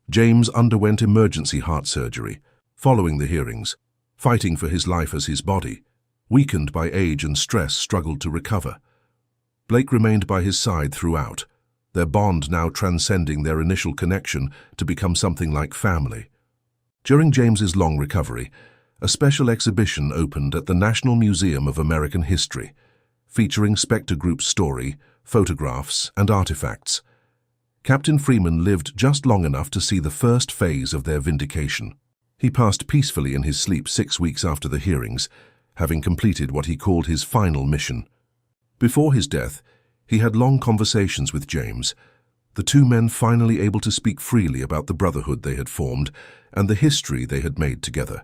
James underwent emergency heart surgery following the hearings, fighting for his life as his body, weakened by age and stress, struggled to recover. Blake remained by his side throughout, their bond now transcending their initial connection to become something like family. During James's long recovery, a special exhibition opened at the National Museum of American History, featuring Spectre Group's story, photographs, and artifacts. Captain Freeman lived just long enough to see the first phase of their vindication. He passed peacefully in his sleep 6 weeks after the hearings, having completed what he called his final mission. Before his death, he had long conversations with James, the two men finally able to speak freely about the brotherhood they had formed and the history they had made together.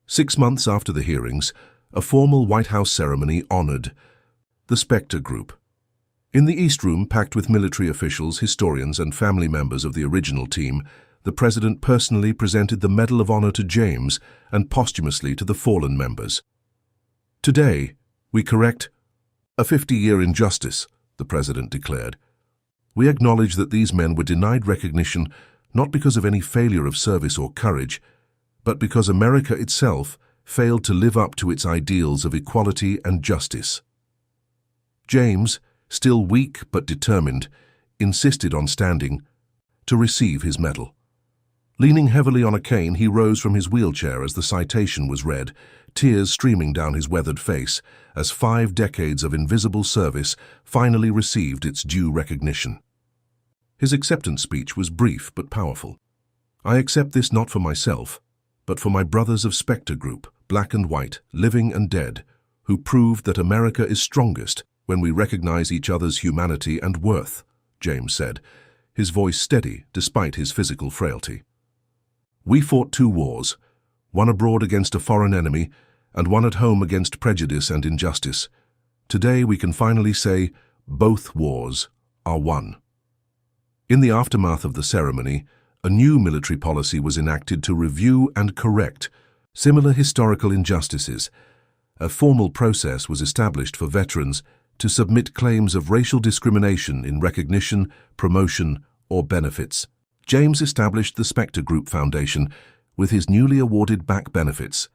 6 months after the hearings, a formal White House ceremony honored the Spectre Group. In the East Room, packed with military officials, historians, and family members of the original team, the President personally presented the Medal of Honor to James and posthumously to the fallen members. "Today, we correct a 50-year injustice," the President declared. "We acknowledge that these men were denied recognition not because of any failure of service or courage, but because America itself failed to live up to its ideals of equality and justice." James, still weak but determined, insisted on standing to receive his medal. Leaning heavily on a cane, he rose from his wheelchair as the citation was read, tears streaming down his weathered face as 5 decades of invisible service finally received its due recognition. His acceptance speech was brief but powerful. "I accept this not for myself, but for my brothers of Spectre Group, black and white, living and dead, who proved that America is strongest when we recognize each other's humanity and worth," James said, his voice steady despite his physical frailty. "We fought 2 wars, one abroad against a foreign enemy and one at home against prejudice and injustice. Today we can finally say both wars are won." In the aftermath of the ceremony, a new military policy was enacted to review and correct similar historical injustices. A formal process was established for veterans to submit claims of racial discrimination in recognition, promotion, or benefits. James established the Spectre Group Foundation with his newly awarded back benefits,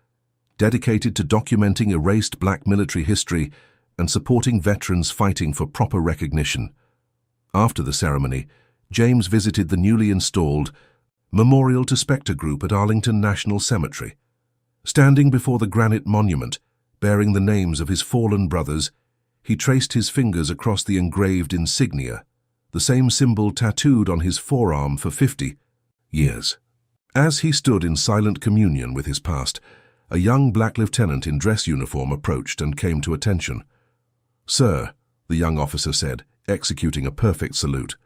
dedicated to documenting erased black military history and supporting veterans fighting for proper recognition. After the ceremony, James visited the newly installed Memorial to Spectre Group at Arlington National Cemetery. Standing before the granite monument, bearing the names of his fallen brothers, he traced his fingers across the engraved insignia, the same symbol tattooed on his forearm for 50 years. As he stood in silent communion with his past, a young black lieutenant in dress uniform approached and came to attention. "Sir," the young officer said, executing a perfect salute,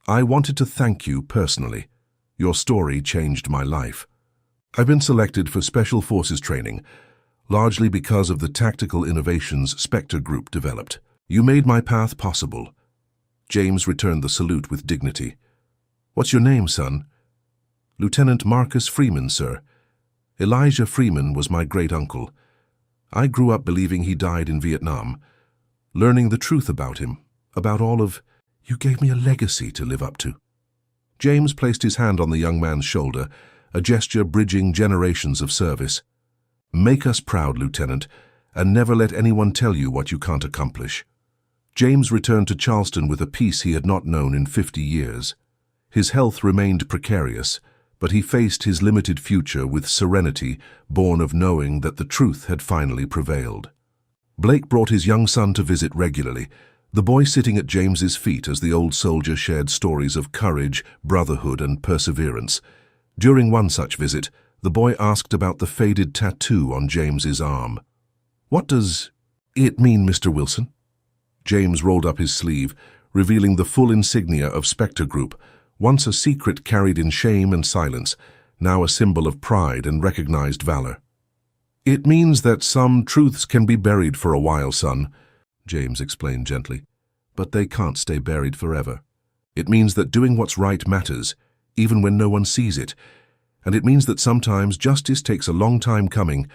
"I wanted to thank you personally. Your story changed my life. I've been selected for Special Forces training, largely because of the tactical innovations Spectre Group developed. You made my path possible." James returned the salute with dignity. "What's your name, son?" "Lieutenant Marcus Freeman, sir. Elijah Freeman was my great-uncle. I grew up believing he died in Vietnam, learning the truth about him, about all of... You gave me a legacy to live up to." James placed his hand on the young man's shoulder, a gesture bridging generations of service. "Make us proud, Lieutenant, and never let anyone tell you what you can't accomplish." James returned to Charleston with a peace he had not known in 50 years. His health remained precarious, but he faced his limited future with serenity, born of knowing that the truth had finally prevailed. Blake brought his young son to visit regularly, the boy sitting at James's feet as the old soldier shared stories of courage, brotherhood, and perseverance. During one such visit, the boy asked about the faded tattoo on James's arm. "What does it mean, Mr. Wilson?" James rolled up his sleeve, revealing the full insignia of Spectre Group, once a secret carried in shame and silence, now a symbol of pride and recognized valor. "It means that some truths can be buried for a while, son," James explained gently, "but they can't stay buried forever. It means that doing what's right matters, even when no one sees it, and it means that sometimes justice takes a long time coming,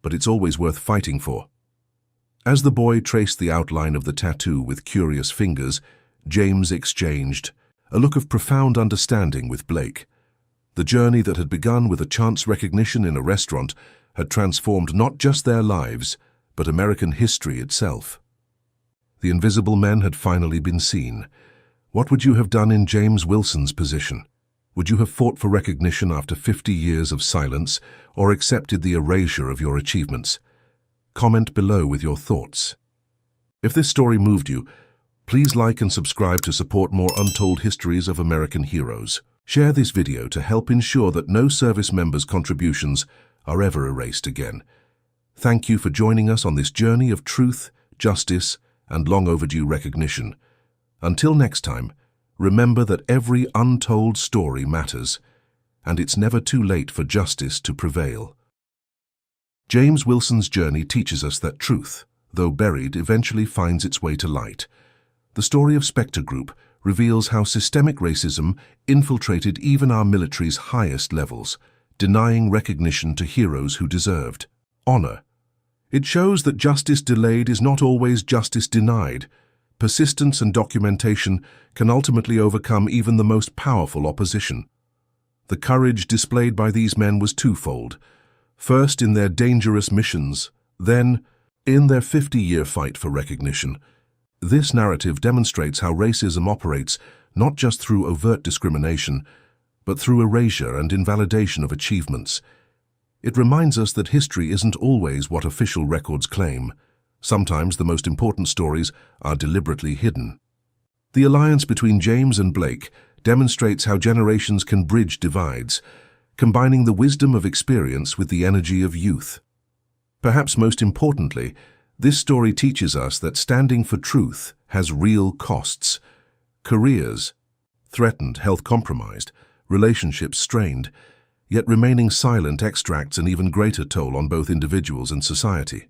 but it's always worth fighting for." As the boy traced the outline of the tattoo with curious fingers, James exchanged a look of profound understanding with Blake. The journey that had begun with a chance recognition in a restaurant had transformed not just their lives, but American history itself. The invisible men had finally been seen. What would you have done in James Wilson's position? Would you have fought for recognition after 50 years of silence, or accepted the erasure of your achievements? Comment below with your thoughts. If this story moved you, please like and subscribe to support more untold histories of American heroes. Share this video to help ensure that no service member's contributions are ever erased again. Thank you for joining us on this journey of truth, justice, and long overdue recognition. Until next time, remember that every untold story matters, and it's never too late for justice to prevail. James Wilson's journey teaches us that truth, though buried, eventually finds its way to light. The story of Spectre Group reveals how systemic racism infiltrated even our military's highest levels, denying recognition to heroes who deserved honor. It shows that justice delayed is not always justice denied. Persistence and documentation can ultimately overcome even the most powerful opposition. The courage displayed by these men was twofold. First in their dangerous missions, then in their 50-year fight for recognition. This narrative demonstrates how racism operates not just through overt discrimination, but through erasure and invalidation of achievements. It reminds us that history isn't always what official records claim. Sometimes the most important stories are deliberately hidden. The alliance between James and Blake demonstrates how generations can bridge divides, combining the wisdom of experience with the energy of youth. Perhaps most importantly, this story teaches us that standing for truth has real costs. Careers threatened, health compromised, relationships strained, yet remaining silent extracts an even greater toll on both individuals and society.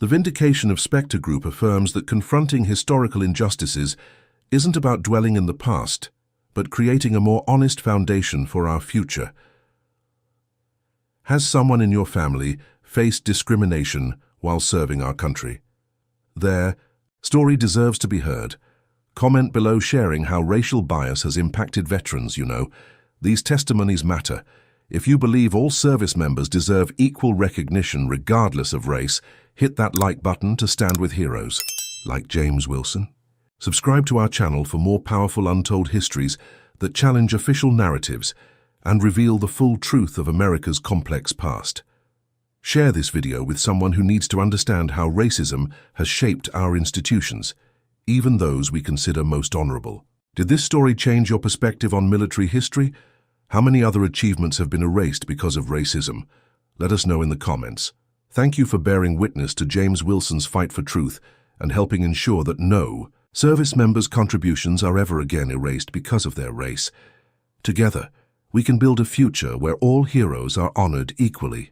The vindication of Spectre Group affirms that confronting historical injustices isn't about dwelling in the past, but creating a more honest foundation for our future. Has someone in your family faced discrimination while serving our country? Their story deserves to be heard. Comment below sharing how racial bias has impacted veterans. These testimonies matter. If you believe all service members deserve equal recognition regardless of race, hit that like button to stand with heroes like James Wilson. Subscribe to our channel for more powerful untold histories that challenge official narratives and reveal the full truth of America's complex past. Share this video with someone who needs to understand how racism has shaped our institutions, even those we consider most honorable. Did this story change your perspective on military history? How many other achievements have been erased because of racism? Let us know in the comments. Thank you for bearing witness to James Wilson's fight for truth and helping ensure that no service members' contributions are ever again erased because of their race. Together, we can build a future where all heroes are honored equally.